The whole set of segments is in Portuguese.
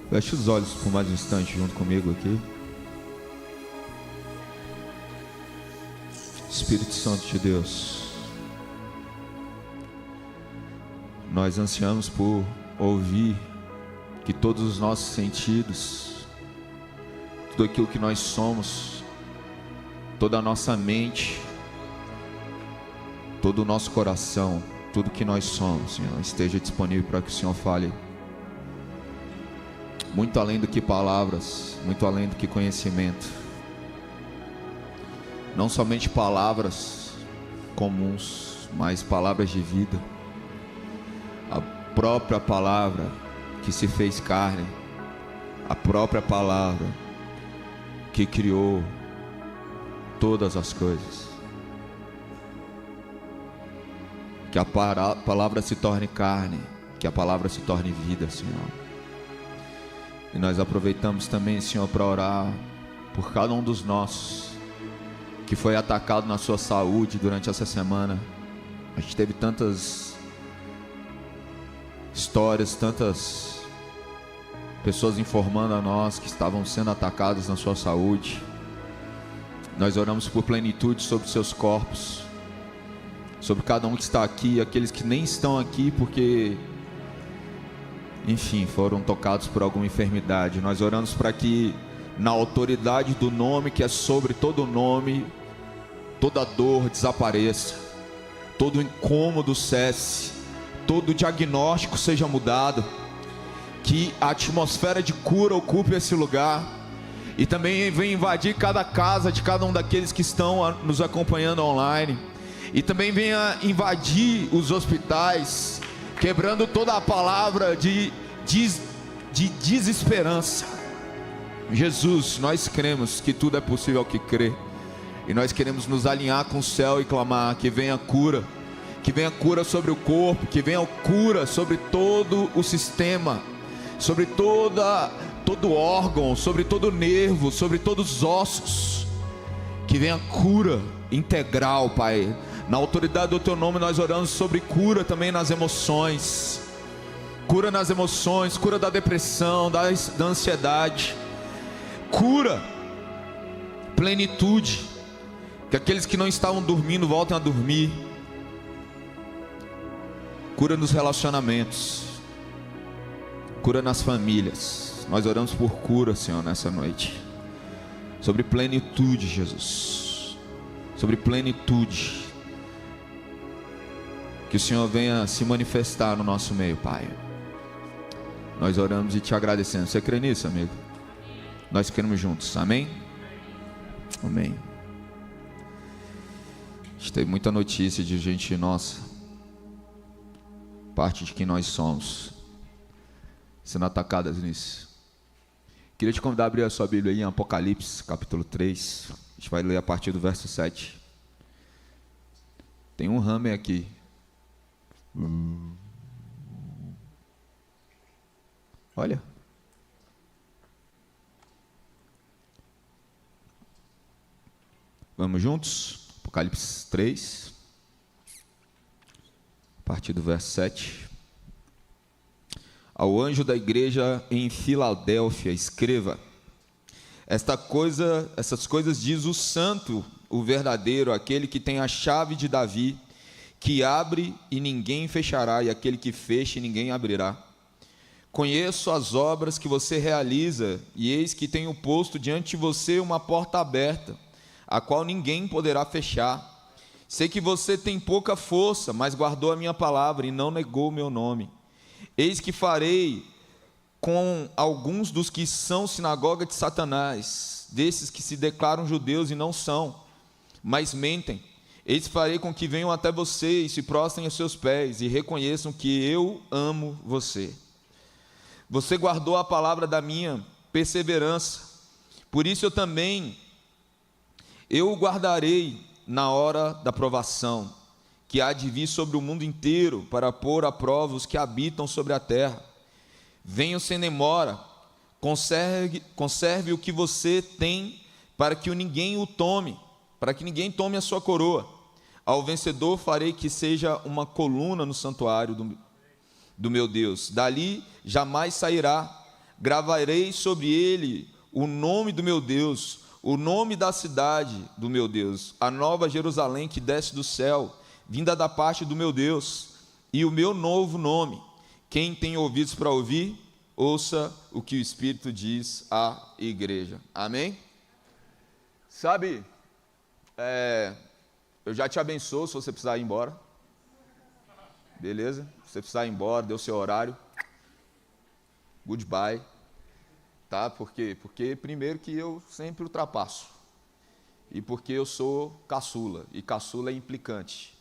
Feche os olhos por mais um instante junto comigo aqui. Espírito Santo de Deus, nós ansiamos por ouvir que todos os nossos sentidos, tudo aquilo que nós somos, toda a nossa mente, todo o nosso coração, tudo que nós somos, Senhor, esteja disponível para que o Senhor fale muito além do que palavras, muito além do que conhecimento. Não somente palavras comuns, mas palavras de vida. A própria palavra que se fez carne, a própria palavra que criou todas as coisas. Que a palavra se torne carne, que a palavra se torne vida, Senhor. E nós aproveitamos também, Senhor, para orar por cada um dos nossos que foi atacado na sua saúde durante essa semana. A gente teve tantas histórias, tantas pessoas informando a nós que estavam sendo atacados na sua saúde. Nós oramos por plenitude sobre seus corpos, sobre cada um que está aqui, aqueles que nem estão aqui porque, enfim, foram tocados por alguma enfermidade. Nós oramos para que, na autoridade do nome que é sobre todo nome, toda dor desapareça, todo incômodo cesse, todo diagnóstico seja mudado, que a atmosfera de cura ocupe esse lugar e também venha invadir cada casa de cada um daqueles que estão nos acompanhando online, e também venha invadir os hospitais, quebrando toda a palavra de desesperança. Jesus, nós cremos que tudo é possível ao que crê, e nós queremos nos alinhar com o céu e clamar que venha cura sobre o corpo, que venha cura sobre todo o sistema, sobre todo órgão, sobre todo nervo, sobre todos os ossos, que venha cura integral, Pai. Na autoridade do Teu nome nós oramos sobre cura também nas emoções, cura da depressão, da ansiedade, cura, plenitude, que aqueles que não estavam dormindo voltem a dormir, cura nos relacionamentos, cura nas famílias. Nós oramos por cura, Senhor, nessa noite, sobre plenitude, Jesus, sobre plenitude, que o Senhor venha se manifestar no nosso meio, Pai. Nós oramos e te agradecemos. Você crê nisso, amigo? Nós cremos juntos, amém? Amém. A gente teve muita notícia de gente nossa, parte de quem nós somos, sendo atacadas nisso. Queria te convidar a abrir a sua Bíblia aí em Apocalipse, capítulo 3. A gente vai ler a partir do verso 7. Tem um hammer aqui. Olha. Vamos juntos? Apocalipse 3, a partir do verso 7. Ao anjo da igreja em Filadélfia escreva: essas coisas diz o santo, o verdadeiro, aquele que tem a chave de Davi, que abre e ninguém fechará, e aquele que fecha e ninguém abrirá. Conheço as obras que você realiza, e eis que tenho posto diante de você uma porta aberta, a qual ninguém poderá fechar. Sei que você tem pouca força, mas guardou a minha palavra e não negou o meu nome. Eis que farei com alguns dos que são sinagoga de Satanás, desses que se declaram judeus e não são, mas mentem. Eis que farei com que venham até você e se prostrem aos seus pés e reconheçam que eu amo você. Você guardou a palavra da minha perseverança, por isso eu o guardarei na hora da provação, que há de vir sobre o mundo inteiro, para pôr à prova os que habitam sobre a terra. Venham sem demora, conserve o que você tem, para que ninguém o tome, para que ninguém tome a sua coroa. Ao vencedor farei que seja uma coluna no santuário do meu Deus, dali jamais sairá. gravarei sobre ele o nome do meu Deus, o nome da cidade do meu Deus, a nova Jerusalém que desce do céu, vinda da parte do meu Deus, e o meu novo nome. Quem tem ouvidos para ouvir, ouça o que o Espírito diz à igreja. Amém? Sabe, eu já te abençoo se você precisar ir embora. Beleza? Se você precisar ir embora, deu seu horário. Goodbye. Tá? Por quê? Porque primeiro que eu sempre ultrapasso. E porque eu sou caçula. E caçula é implicante.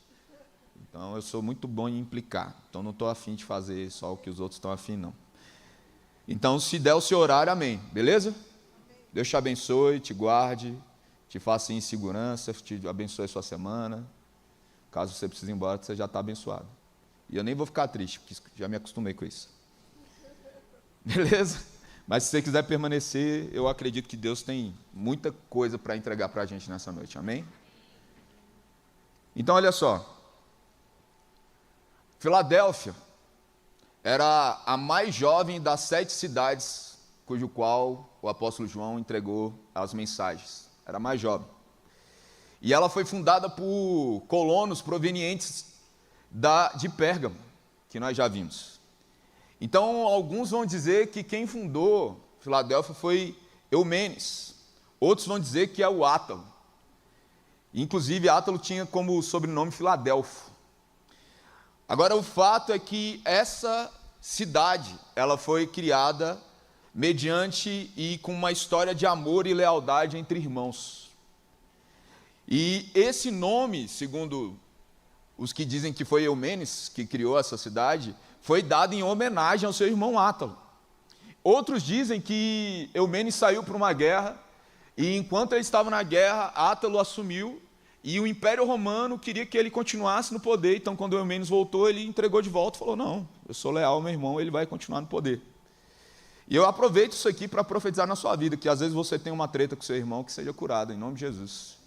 Então eu sou muito bom em implicar. Então não estou afim de fazer só o que os outros estão afim, não. Então se der o seu horário, amém. Beleza? Deus te abençoe, te guarde, te faça em segurança, te abençoe a sua semana. Caso você precise ir embora, você já está abençoado. E eu nem vou ficar triste, porque já me acostumei com isso. Beleza? Mas se você quiser permanecer, eu acredito que Deus tem muita coisa para entregar para a gente nessa noite, amém? Então, olha só. Filadélfia era a mais jovem das 7 cidades cujo qual o apóstolo João entregou as mensagens. Era a mais jovem. E ela foi fundada por colonos provenientes de Pérgamo, que nós já vimos. Então, alguns vão dizer que quem fundou Filadélfia foi Eumenes. Outros vão dizer que é o Átalo. Inclusive, Átalo tinha como sobrenome Filadelfo. Agora, o fato é que essa cidade, ela foi criada mediante e com uma história de amor e lealdade entre irmãos. E esse nome, segundo os que dizem que foi Eumenes que criou essa cidade, foi dado em homenagem ao seu irmão Átalo. Outros dizem que Eumenes saiu para uma guerra, e enquanto ele estava na guerra, Átalo assumiu, e o Império Romano queria que ele continuasse no poder. Então, quando Eumenes voltou, ele entregou de volta e falou: não, eu sou leal ao meu irmão, ele vai continuar no poder. E eu aproveito isso aqui para profetizar na sua vida, que às vezes você tem uma treta com seu irmão, que seja curada, em nome de Jesus.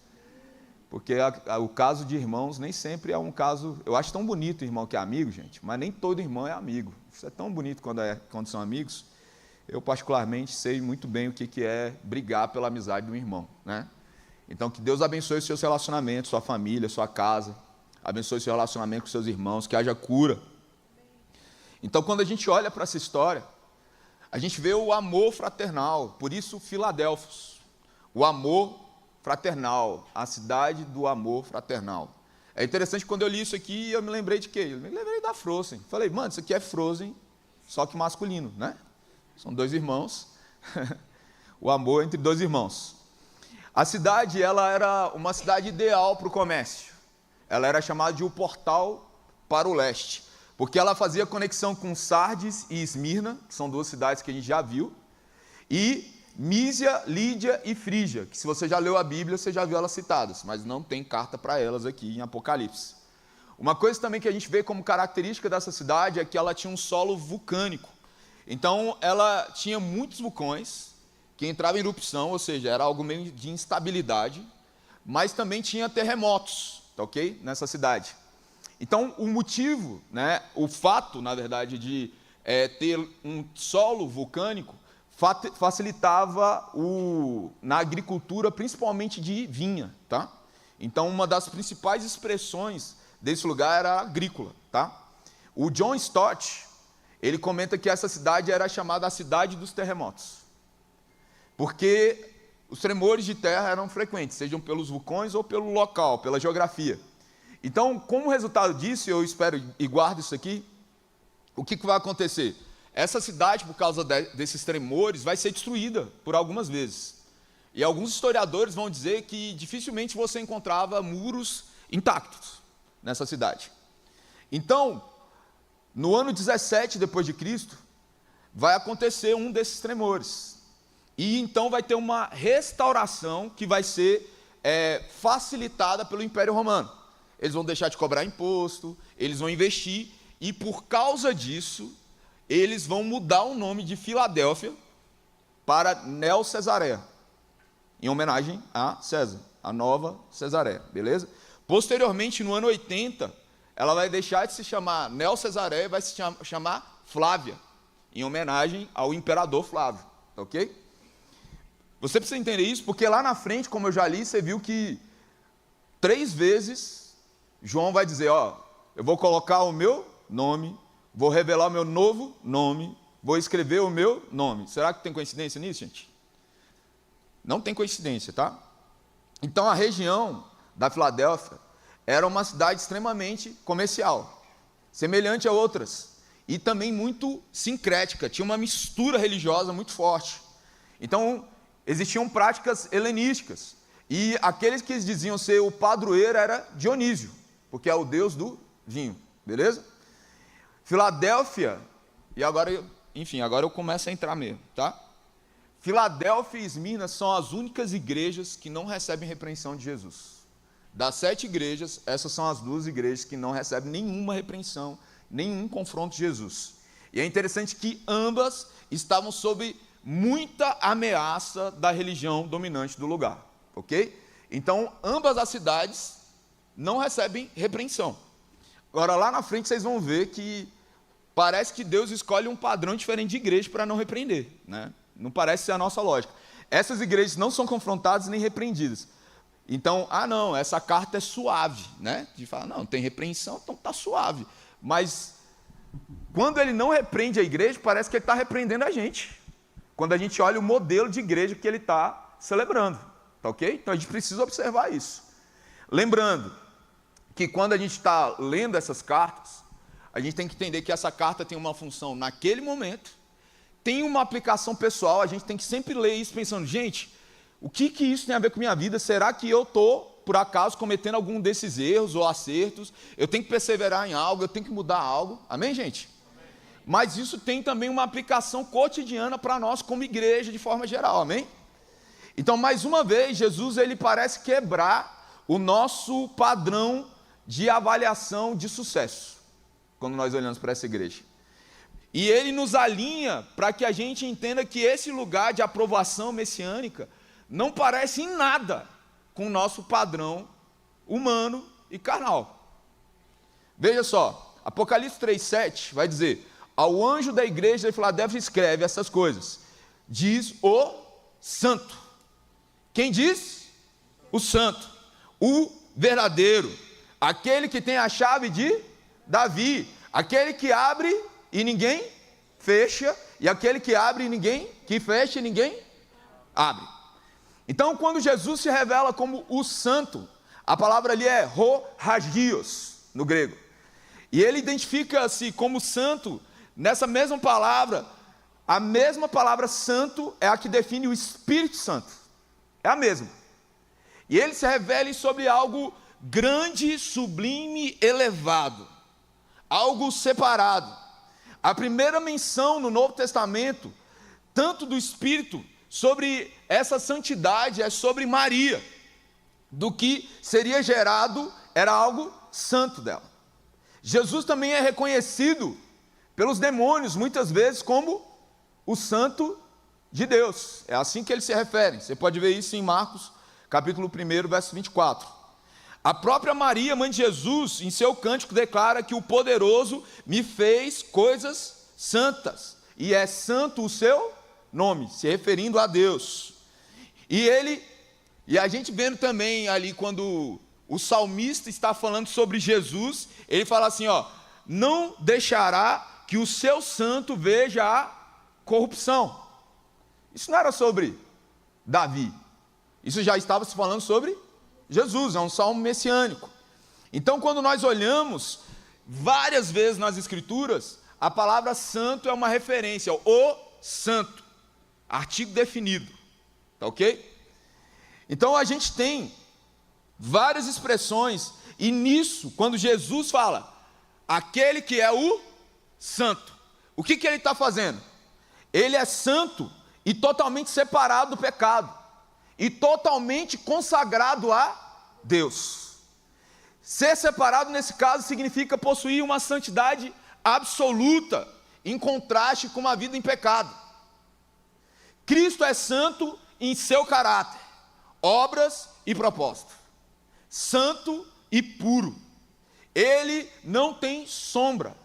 Porque o caso de irmãos nem sempre é um caso... Eu acho tão bonito irmão que é amigo, gente, mas nem todo irmão é amigo. Isso é tão bonito quando são amigos. Eu, particularmente, sei muito bem o que é brigar pela amizade de um irmão, né? Então, que Deus abençoe os seus relacionamentos, sua família, sua casa. Abençoe o seu relacionamento com seus irmãos, que haja cura. Então, quando a gente olha para essa história, a gente vê o amor fraternal. Por isso, Filadélfios. O amor fraternal, a cidade do amor fraternal. É interessante, quando eu li isso aqui, eu me lembrei de quê? Eu me lembrei da Frozen. Falei, mano, isso aqui é Frozen, só que masculino, né? São 2 irmãos. O amor entre 2 irmãos. A cidade, ela era uma cidade ideal para o comércio. Ela era chamada de o portal para o leste, porque ela fazia conexão com Sardes e Esmirna, que são 2 cidades que a gente já viu, e Mísia, Lídia e Frígia, que se você já leu a Bíblia, você já viu elas citadas, mas não tem carta para elas aqui em Apocalipse. Uma coisa também que a gente vê como característica dessa cidade é que ela tinha um solo vulcânico. Então, ela tinha muitos vulcões que entravam em erupção, ou seja, era algo meio de instabilidade, mas também tinha terremotos, tá ok? Nessa cidade. Então, o motivo, né, o fato, na verdade, de ter um solo vulcânico, facilitava na agricultura, principalmente de vinha, tá? Então, uma das principais expressões desse lugar era agrícola, tá? O John Stott, ele comenta que essa cidade era chamada a cidade dos terremotos, porque os tremores de terra eram frequentes, sejam pelos vulcões ou pelo local, pela geografia. Então, como resultado disso, eu espero e guardo isso aqui, o que vai acontecer? Essa cidade, por causa desses tremores, vai ser destruída por algumas vezes. E alguns historiadores vão dizer que dificilmente você encontrava muros intactos nessa cidade. Então, no ano 17 depois de Cristo, vai acontecer um desses tremores. E então vai ter uma restauração que vai ser facilitada pelo Império Romano. Eles vão deixar de cobrar imposto, eles vão investir, e por causa disso, eles vão mudar o nome de Filadélfia para Neo Cesareia, em homenagem a César, a nova Cesareia, beleza? Posteriormente, no ano 80, ela vai deixar de se chamar Neo Cesareia e vai se chamar Flávia. em homenagem ao imperador Flávio, ok? Você precisa entender isso, porque lá na frente, como eu já li, você viu que 3 vezes João vai dizer, eu vou colocar o meu nome, vou revelar o meu novo nome, vou escrever o meu nome. Será que tem coincidência nisso, gente? Não tem coincidência, tá? Então a região da Filadélfia era uma cidade extremamente comercial, semelhante a outras, e também muito sincrética, tinha uma mistura religiosa muito forte. Então existiam práticas helenísticas, e aqueles que diziam ser o padroeiro era Dionísio, porque é o deus do vinho, beleza? Filadélfia, e agora, enfim, agora eu começo a entrar mesmo, tá? Filadélfia e Esmirna são as únicas igrejas que não recebem repreensão de Jesus. Das 7 igrejas, essas são as 2 igrejas que não recebem nenhuma repreensão, nenhum confronto de Jesus. E é interessante que ambas estavam sob muita ameaça da religião dominante do lugar, ok? Então, ambas as cidades não recebem repreensão. Agora, lá na frente, vocês vão ver que parece que Deus escolhe um padrão diferente de igreja para não repreender, né? Não parece ser a nossa lógica. Essas igrejas não são confrontadas nem repreendidas. Então, não, essa carta é suave, né? De falar, não, tem repreensão, então está suave. Mas, quando ele não repreende a igreja, parece que ele está repreendendo a gente. Quando a gente olha o modelo de igreja que ele está celebrando, tá ok? Então, a gente precisa observar isso. Lembrando que quando a gente está lendo essas cartas, a gente tem que entender que essa carta tem uma função naquele momento, tem uma aplicação pessoal, a gente tem que sempre ler isso pensando, gente, o que isso tem a ver com a minha vida? Será que eu estou, por acaso, cometendo algum desses erros ou acertos? Eu tenho que perseverar em algo, eu tenho que mudar algo. Amém, gente? Amém. Mas isso tem também uma aplicação cotidiana para nós como igreja, de forma geral. Amém? Então, mais uma vez, Jesus ele parece quebrar o nosso padrão de avaliação de sucesso, quando nós olhamos para essa igreja. E ele nos alinha para que a gente entenda que esse lugar de aprovação messiânica não parece em nada com o nosso padrão humano e carnal. Veja só, Apocalipse 3,7 vai dizer, ao anjo da igreja de Filadélfia escreve essas coisas, diz o santo. Quem diz? O santo, o verdadeiro, aquele que tem a chave de Davi, aquele que abre e ninguém fecha, e aquele que abre e ninguém, que fecha e ninguém abre. Então, quando Jesus se revela como o santo, a palavra ali é ho-hagios, no grego. E ele identifica-se como santo, nessa mesma palavra, a mesma palavra santo é a que define o Espírito Santo. É a mesma. E ele se revela sobre algo grande, sublime, elevado. Algo separado. A primeira menção no Novo Testamento, tanto do Espírito, sobre essa santidade, é sobre Maria. Do que seria gerado, era algo santo dela. Jesus também é reconhecido pelos demônios, muitas vezes, como o santo de Deus. É assim que eles se referem. Você pode ver isso em Marcos, capítulo 1, verso 24. A própria Maria, mãe de Jesus, em seu cântico declara que o poderoso me fez coisas santas, e é santo o seu nome, se referindo a Deus. E a gente vendo também ali, quando o salmista está falando sobre Jesus, ele fala assim, não deixará que o seu santo veja a corrupção. Isso não era sobre Davi, isso já estava se falando sobre Jesus, é um salmo messiânico. Então, quando nós olhamos várias vezes nas Escrituras, a palavra santo é uma referência ao o santo, artigo definido, tá ok? Então, a gente tem várias expressões, e nisso, quando Jesus fala, aquele que é o santo, o que ele está fazendo? Ele é santo e totalmente separado do pecado, e totalmente consagrado a Deus. Ser separado nesse caso significa possuir uma santidade absoluta, em contraste com uma vida em pecado. Cristo é santo em seu caráter, obras e propósito. Santo e puro. Ele não tem sombra.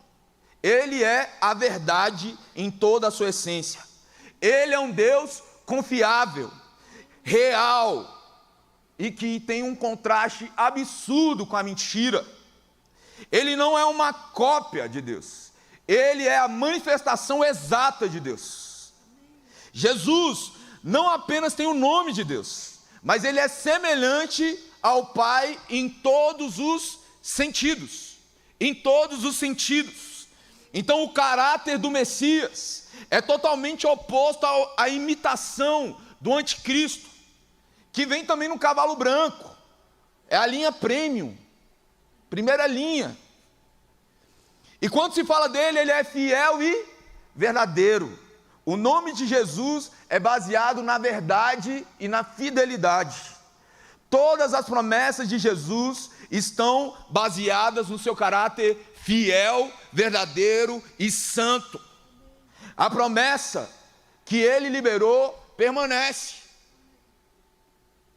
Ele é a verdade em toda a sua essência. Ele é um Deus confiável, real, e que tem um contraste absurdo com a mentira. Ele não é uma cópia de Deus. Ele é a manifestação exata de Deus. Jesus não apenas tem o nome de Deus, mas ele é semelhante ao Pai em todos os sentidos. Em todos os sentidos. Então o caráter do Messias é totalmente oposto à imitação do anticristo, que vem também no cavalo branco. É a linha premium, primeira linha. E quando se fala dele, ele é fiel e verdadeiro. O nome de Jesus é baseado na verdade e na fidelidade. Todas as promessas de Jesus estão baseadas no seu caráter fiel, verdadeiro e santo. A promessa que ele liberou permanece.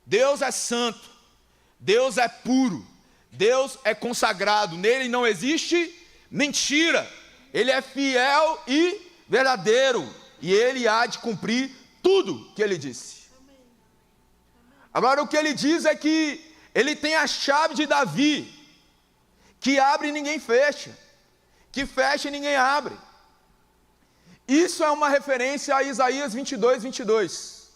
Deus é santo, Deus é puro, Deus é consagrado, nele não existe mentira. Ele é fiel e verdadeiro, e ele há de cumprir tudo que ele disse. Agora o que ele diz é que ele tem a chave de Davi, que abre e ninguém fecha, que fecha e ninguém abre. Isso é uma referência a Isaías 22,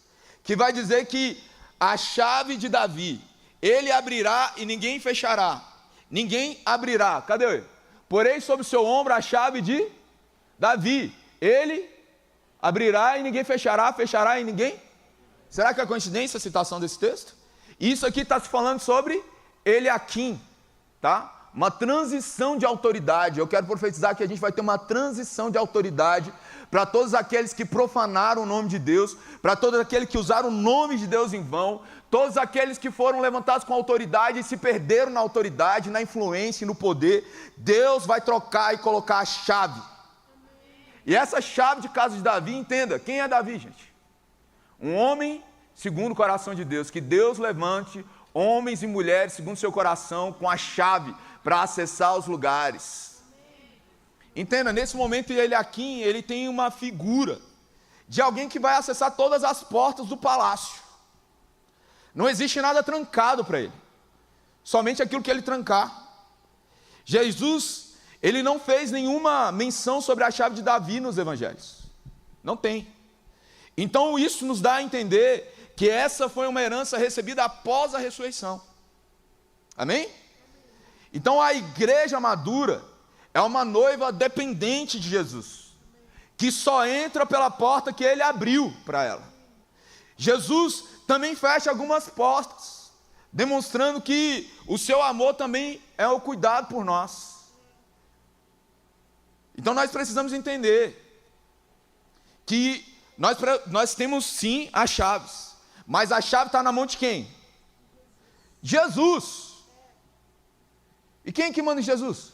que vai dizer que a chave de Davi, ele abrirá e ninguém fechará, ninguém abrirá. Cadê? Porém sobre o seu ombro a chave de Davi, ele abrirá e ninguém fechará, fechará e ninguém. Será que é coincidência a citação desse texto? Isso aqui está se falando sobre Eliaquim, tá? Uma transição de autoridade. Eu quero profetizar que a gente vai ter uma transição de autoridade para todos aqueles que profanaram o nome de Deus, para todos aqueles que usaram o nome de Deus em vão, todos aqueles que foram levantados com autoridade e se perderam na autoridade, na influência e no poder. Deus vai trocar e colocar a chave. E essa chave de casa de Davi, entenda, quem é Davi, gente? Um homem segundo o coração de Deus, que Deus levante homens e mulheres segundo o seu coração com a chave para acessar os lugares. Entenda, nesse momento Eliaquim, ele tem uma figura de alguém que vai acessar todas as portas do palácio. Não existe nada trancado para ele, somente aquilo que ele trancar. Jesus, ele não fez nenhuma menção sobre a chave de Davi nos evangelhos, não tem. Então isso nos dá a entender que essa foi uma herança recebida após a ressurreição. Amém? Então a igreja madura é uma noiva dependente de Jesus, que só entra pela porta que ele abriu para ela. Jesus também fecha algumas portas, demonstrando que o seu amor também é o cuidado por nós. Então nós precisamos entender que nós temos sim as chaves, mas a chave está na mão de quem? Jesus. E quem é que manda em Jesus?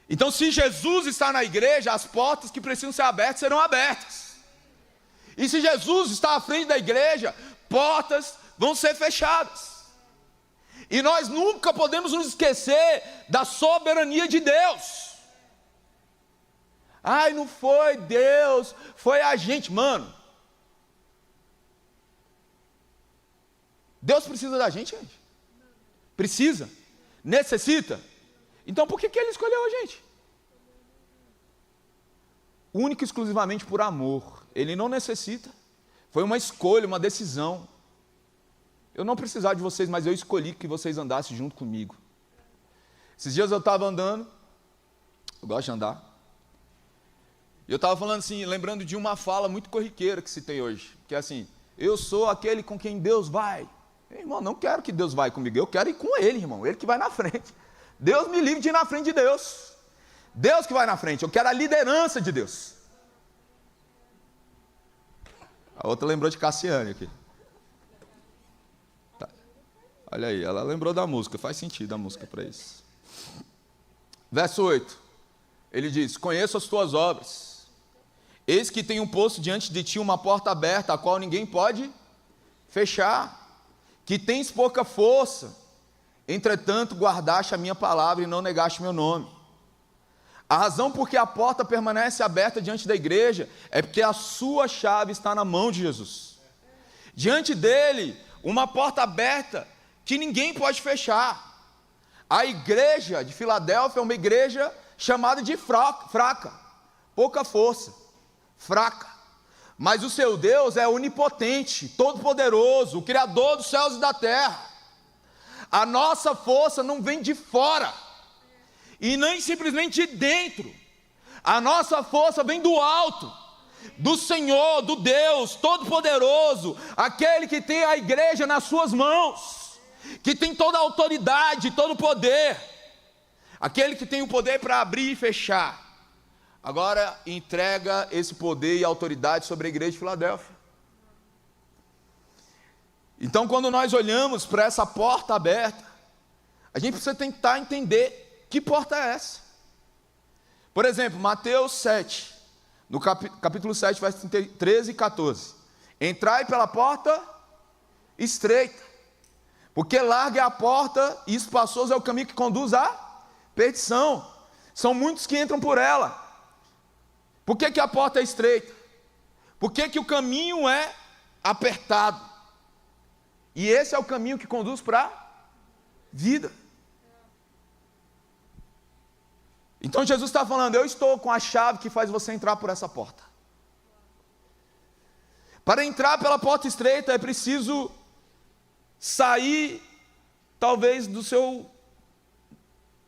Então, se Jesus está na igreja, as portas que precisam ser abertas serão abertas. E se Jesus está à frente da igreja, portas vão ser fechadas. E nós nunca podemos nos esquecer da soberania de Deus. Ai, não foi Deus, foi a gente. Mano, Deus precisa da gente, gente? Precisa? Necessita? Então por que Ele escolheu a gente? Única e exclusivamente por amor. Ele não necessita. Foi uma escolha, uma decisão. Eu não precisava de vocês, mas eu escolhi que vocês andassem junto comigo. Esses dias eu estava andando, eu gosto de andar, e eu estava falando assim, lembrando de uma fala muito corriqueira que se tem hoje, que é assim: eu sou aquele com quem Deus vai. Irmão, não quero que Deus vai comigo, eu quero ir com Ele, irmão, Ele que vai na frente. Deus me livre de ir na frente de Deus. Deus que vai na frente, eu quero a liderança de Deus. A outra lembrou de Cassiane aqui. Tá. Olha aí, ela lembrou da música, faz sentido a música para isso. Verso 8, ele diz: conheço as tuas obras, eis que tenho posto diante de ti uma porta aberta, a qual ninguém pode fechar, que tens pouca força, Entretanto, guardaste a minha palavra e não negaste meu nome. A razão por que a porta permanece aberta diante da igreja é porque a sua chave está na mão de Jesus. Diante dele, uma porta aberta que ninguém pode fechar. A igreja de Filadélfia é uma igreja chamada de fraca, pouca força, fraca. Mas o seu Deus é onipotente, todo-poderoso, o Criador dos céus e da terra. A nossa força não vem de fora, e nem simplesmente de dentro. A nossa força vem do alto, do Senhor, do Deus todo-poderoso, aquele que tem a igreja nas suas mãos, que tem toda a autoridade, todo o poder, aquele que tem o poder para abrir e fechar. Agora entrega esse poder e autoridade sobre a igreja de Filadélfia. Então, quando nós olhamos para essa porta aberta, a gente precisa tentar entender que porta é essa. Por exemplo, Mateus 7, no capítulo 7, versos 13 e 14. Entrai pela porta estreita, porque larga é a porta e espaçoso é o caminho que conduz à perdição. São muitos que entram por ela. Por que a porta é estreita? Por que o caminho é apertado? E esse é o caminho que conduz para a vida. Então Jesus está falando, eu estou com a chave que faz você entrar por essa porta. Para entrar pela porta estreita é preciso sair, talvez, do seu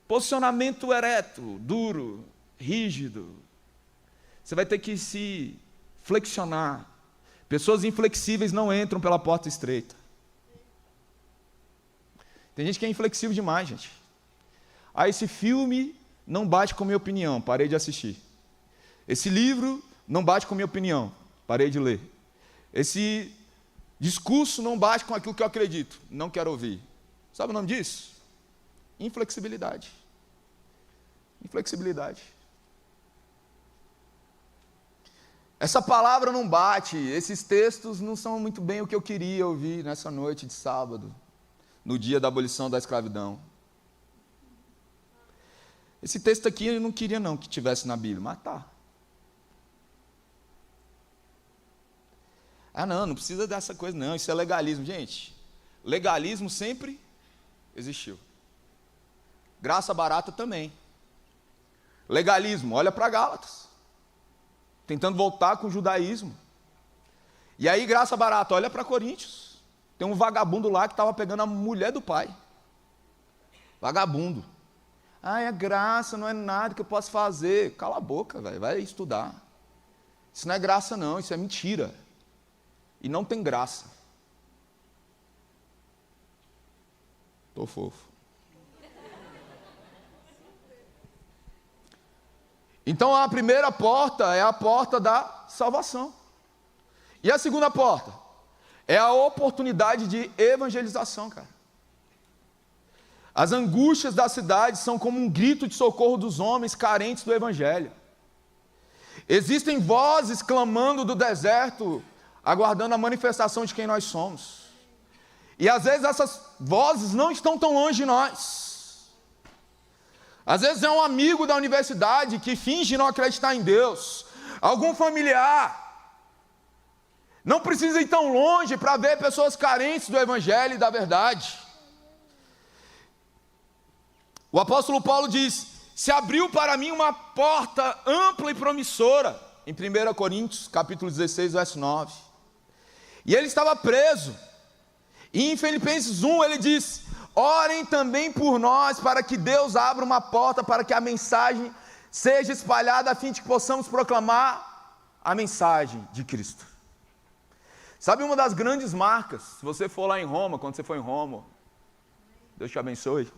posicionamento ereto, duro, rígido. Você vai ter que se flexionar. Pessoas inflexíveis não entram pela porta estreita. Tem gente que é inflexível demais, gente. Esse filme não bate com a minha opinião, parei de assistir. Esse livro não bate com a minha opinião, parei de ler. Esse discurso não bate com aquilo que eu acredito, não quero ouvir. Sabe o nome disso? Inflexibilidade. Inflexibilidade. Essa palavra não bate, esses textos não são muito bem o que eu queria ouvir nessa noite de sábado, no dia da abolição da escravidão. Esse texto aqui eu não queria não que tivesse na Bíblia, mas tá. Não precisa dessa coisa não, isso é legalismo. Gente, legalismo sempre existiu. Graça barata também. Legalismo, olha para Gálatas. Tentando voltar com o judaísmo. E aí, graça barata, olha para Coríntios. Tem um vagabundo lá que estava pegando a mulher do pai. Vagabundo. É graça, não é nada que eu possa fazer. Cala a boca, velho, vai estudar. Isso não é graça não, isso é mentira. E não tem graça. Tô fofo. Então a primeira porta é a porta da salvação. E a segunda porta é a oportunidade de evangelização, cara. As angústias da cidade são como um grito de socorro dos homens carentes do evangelho. Existem vozes clamando do deserto, aguardando a manifestação de quem nós somos. E às vezes essas vozes não estão tão longe de nós. Às vezes é um amigo da universidade que finge não acreditar em Deus, algum familiar. Não precisa ir tão longe para ver pessoas carentes do evangelho e da verdade. O apóstolo Paulo diz, se abriu para mim uma porta ampla e promissora, em 1 Coríntios, capítulo 16, verso 9. E ele estava preso. E em Filipenses 1 ele diz, orem também por nós, para que Deus abra uma porta, para que a mensagem seja espalhada, a fim de que possamos proclamar a mensagem de Cristo. Sabe uma das grandes marcas, se você for lá em Roma, quando você for em Roma, Deus te abençoe,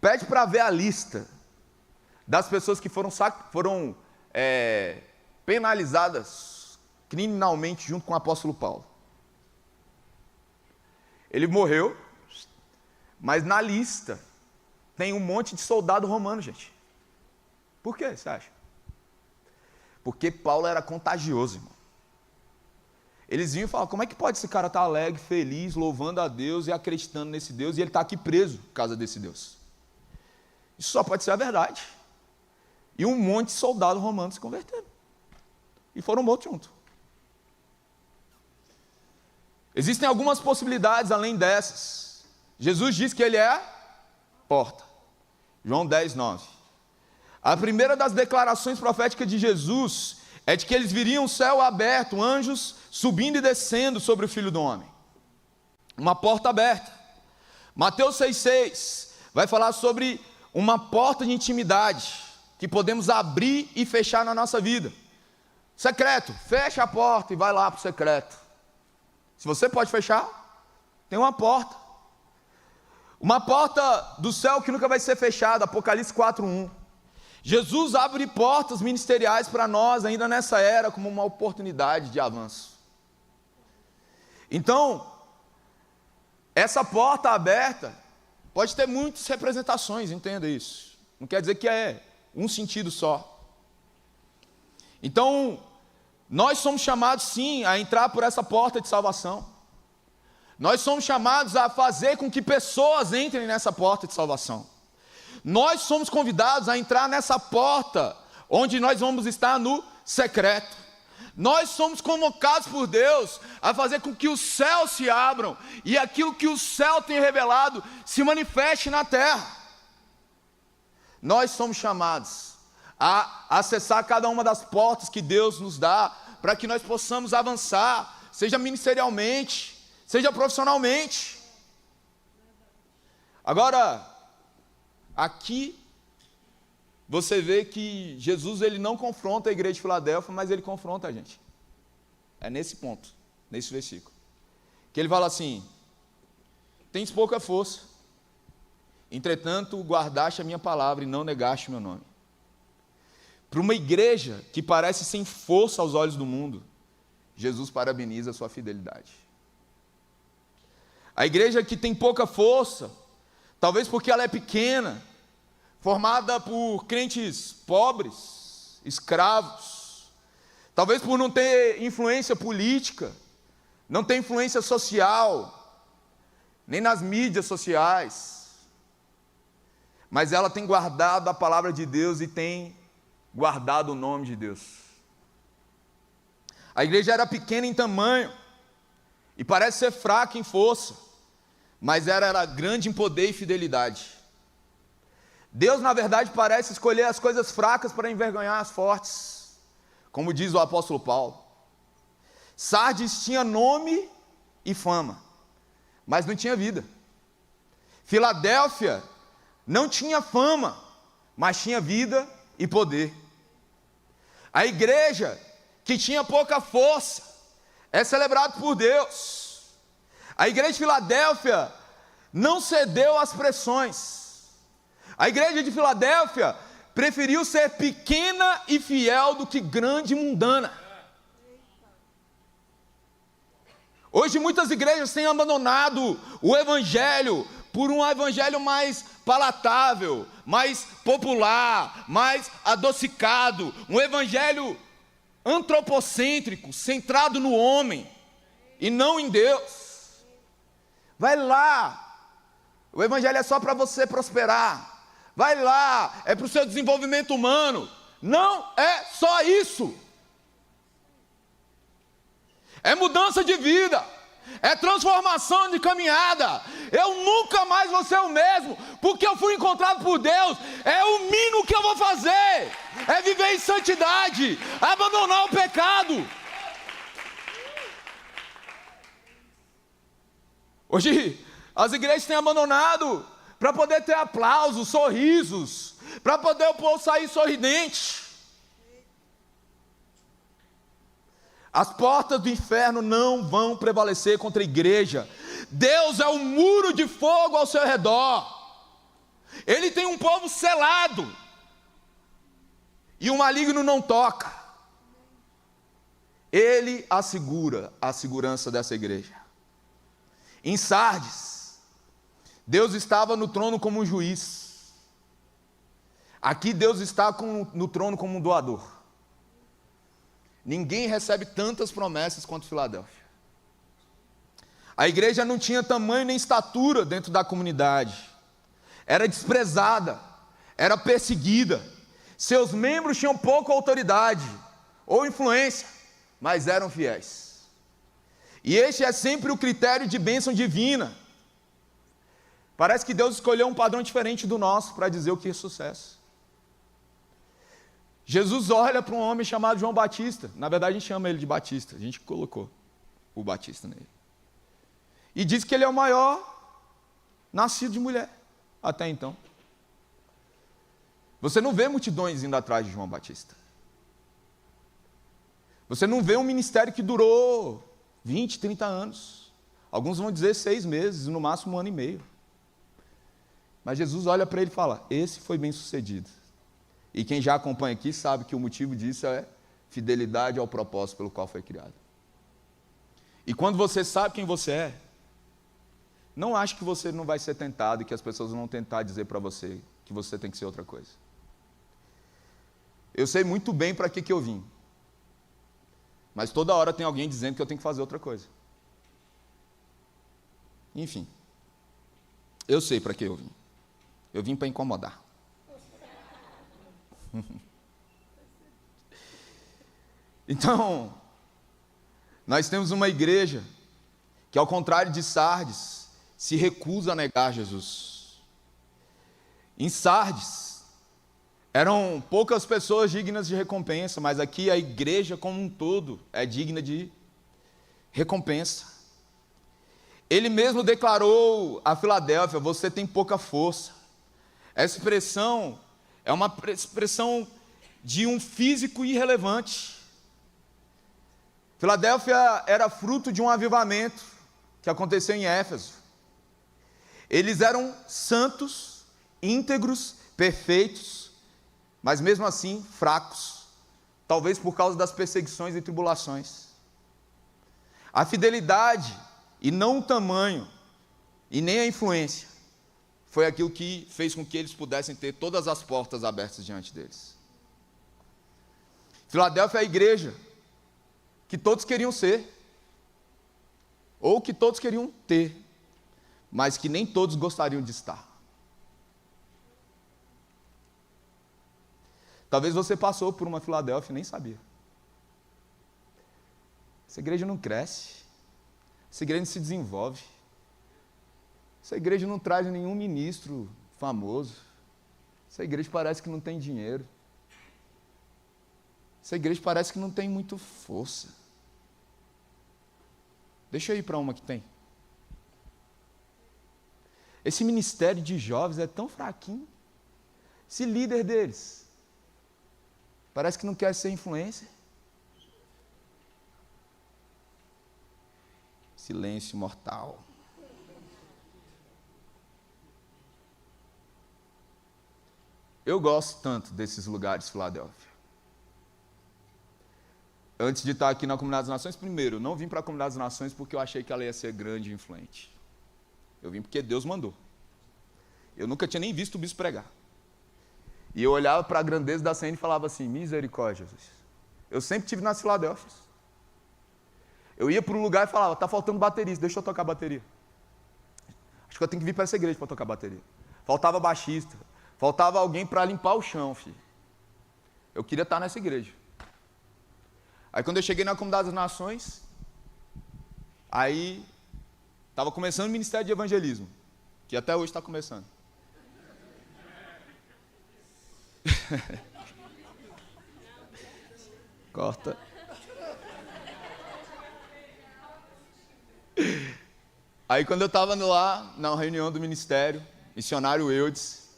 pede para ver a lista das pessoas que foram penalizadas criminalmente junto com o apóstolo Paulo. Ele morreu, mas na lista tem um monte de soldado romano, gente. Por quê, você acha? Porque Paulo era contagioso, irmão. Eles vinham e falavam: como é que pode esse cara estar alegre, feliz, louvando a Deus e acreditando nesse Deus, e ele está aqui preso por causa desse Deus? Isso só pode ser a verdade. E um monte de soldados romanos se converteram. E foram mortos junto. Existem algumas possibilidades além dessas. Jesus diz que ele é a porta. João 10, 9. A primeira das declarações proféticas de Jesus é de que eles viriam o céu aberto, anjos subindo e descendo sobre o Filho do Homem. Uma porta aberta. Mateus 6,6 vai falar sobre uma porta de intimidade que podemos abrir e fechar na nossa vida. Secreto, fecha a porta e vai lá para o secreto. Se você pode fechar, tem uma porta. Uma porta do céu que nunca vai ser fechada, Apocalipse 4:1. Jesus abre portas ministeriais para nós ainda nessa era como uma oportunidade de avanço. Então, essa porta aberta pode ter muitas representações, entenda isso. Não quer dizer que é um sentido só. Então, nós somos chamados sim a entrar por essa porta de salvação. Nós somos chamados a fazer com que pessoas entrem nessa porta de salvação. Nós somos convidados a entrar nessa porta onde nós vamos estar no secreto. Nós somos convocados por Deus a fazer com que os céus se abram e aquilo que o céu tem revelado se manifeste na terra. Nós somos chamados a acessar cada uma das portas que Deus nos dá para que nós possamos avançar, seja ministerialmente, seja profissionalmente. Agora, aqui você vê que Jesus ele não confronta a igreja de Filadélfia, mas ele confronta a gente. É nesse ponto, nesse versículo, que ele fala assim: tens pouca força, entretanto guardaste a minha palavra e não negaste o meu nome. Para uma igreja que parece sem força aos olhos do mundo, Jesus parabeniza a sua fidelidade. A igreja que tem pouca força, talvez porque ela é pequena, formada por crentes pobres, escravos, talvez por não ter influência política, não ter influência social, nem nas mídias sociais, mas ela tem guardado a palavra de Deus e tem guardado o nome de Deus. A igreja era pequena em tamanho e parece ser fraca em força, mas ela era grande em poder e fidelidade. Deus, na verdade, parece escolher as coisas fracas para envergonhar as fortes, como diz o apóstolo Paulo. Sardes tinha nome e fama, mas não tinha vida. Filadélfia não tinha fama, mas tinha vida e poder. A igreja que tinha pouca força é celebrada por Deus. A igreja de Filadélfia não cedeu às pressões. A igreja de Filadélfia preferiu ser pequena e fiel do que grande e mundana. Hoje muitas igrejas têm abandonado o evangelho por um evangelho mais palatável, mais popular, mais adocicado, um evangelho antropocêntrico, centrado no homem e não em Deus. Vai lá, o evangelho é só para você prosperar. Vai lá, é para o seu desenvolvimento humano. Não é só isso. É mudança de vida, é transformação de caminhada. Eu nunca mais vou ser o mesmo, porque eu fui encontrado por Deus. É o mínimo que eu vou fazer, é viver em santidade, abandonar o pecado. Hoje as igrejas têm abandonado para poder ter aplausos, sorrisos, para poder o povo sair sorridente. As portas do inferno não vão prevalecer contra a igreja. Deus é um muro de fogo ao seu redor. Ele tem um povo selado, e o maligno não toca. Ele assegura a segurança dessa igreja. Em Sardes, Deus estava no trono como um juiz. Aqui Deus está no trono como um doador. Ninguém recebe tantas promessas quanto Filadélfia. A igreja não tinha tamanho nem estatura dentro da comunidade. Era desprezada, era perseguida. Seus membros tinham pouca autoridade ou influência, mas eram fiéis. E este é sempre o critério de bênção divina. Parece que Deus escolheu um padrão diferente do nosso para dizer o que é sucesso. Jesus olha para um homem chamado João Batista. Na verdade, a gente chama ele de Batista. A gente colocou o Batista nele. E diz que ele é o maior nascido de mulher até então. Você não vê multidões indo atrás de João Batista. Você não vê um ministério que durou 20, 30 anos. Alguns vão dizer 6 meses, no máximo 1 ano e meio. Mas Jesus olha para ele e fala: esse foi bem sucedido. E quem já acompanha aqui sabe que o motivo disso é fidelidade ao propósito pelo qual foi criado. E quando você sabe quem você é, não ache que você não vai ser tentado e que as pessoas vão tentar dizer para você que você tem que ser outra coisa. Eu sei muito bem para que eu vim. Mas toda hora tem alguém dizendo que eu tenho que fazer outra coisa. Enfim, eu sei para que eu vim. Eu vim para incomodar. Então, nós temos uma igreja que, ao contrário de Sardes, se recusa a negar Jesus. Em Sardes, eram poucas pessoas dignas de recompensa, mas aqui a igreja como um todo é digna de recompensa. Ele mesmo declarou a Filadélfia: você tem pouca força. Essa expressão é uma expressão de um físico irrelevante. Filadélfia era fruto de um avivamento que aconteceu em Éfeso. Eles eram santos, íntegros, perfeitos, mas mesmo assim fracos, talvez por causa das perseguições e tribulações. A fidelidade, e não o tamanho, e nem a influência, foi aquilo que fez com que eles pudessem ter todas as portas abertas diante deles. Filadélfia é a igreja que todos queriam ser, ou que todos queriam ter, mas que nem todos gostariam de estar. Talvez você passou por uma Filadélfia e nem sabia. Essa igreja não cresce, essa igreja não se desenvolve, essa igreja não traz nenhum ministro famoso, essa igreja parece que não tem dinheiro, essa igreja parece que não tem muita força. Deixa eu ir para uma que tem. Esse ministério de jovens é tão fraquinho. Esse líder deles parece que não quer ser influencer. Silêncio mortal. Eu gosto tanto desses lugares, Filadélfia. Antes de estar aqui na Comunidade das Nações, primeiro, não vim para a Comunidade das Nações porque eu achei que ela ia ser grande e influente. Eu vim porque Deus mandou. Eu nunca tinha nem visto o bispo pregar. E eu olhava para a grandeza da cena e falava assim: misericórdia, Jesus. Eu sempre estive nas Filadélfias. Eu ia para um lugar e falava: está faltando baterista, deixa eu tocar bateria. Acho que eu tenho que vir para essa igreja para tocar bateria. Faltava baixista, faltava alguém para limpar o chão, filho. Eu queria estar nessa igreja. Aí quando eu cheguei na Comunidade das Nações, aí estava começando o Ministério de Evangelismo, que até hoje está começando. Corta. Aí quando eu estava lá, na reunião do ministério, missionário Eudes,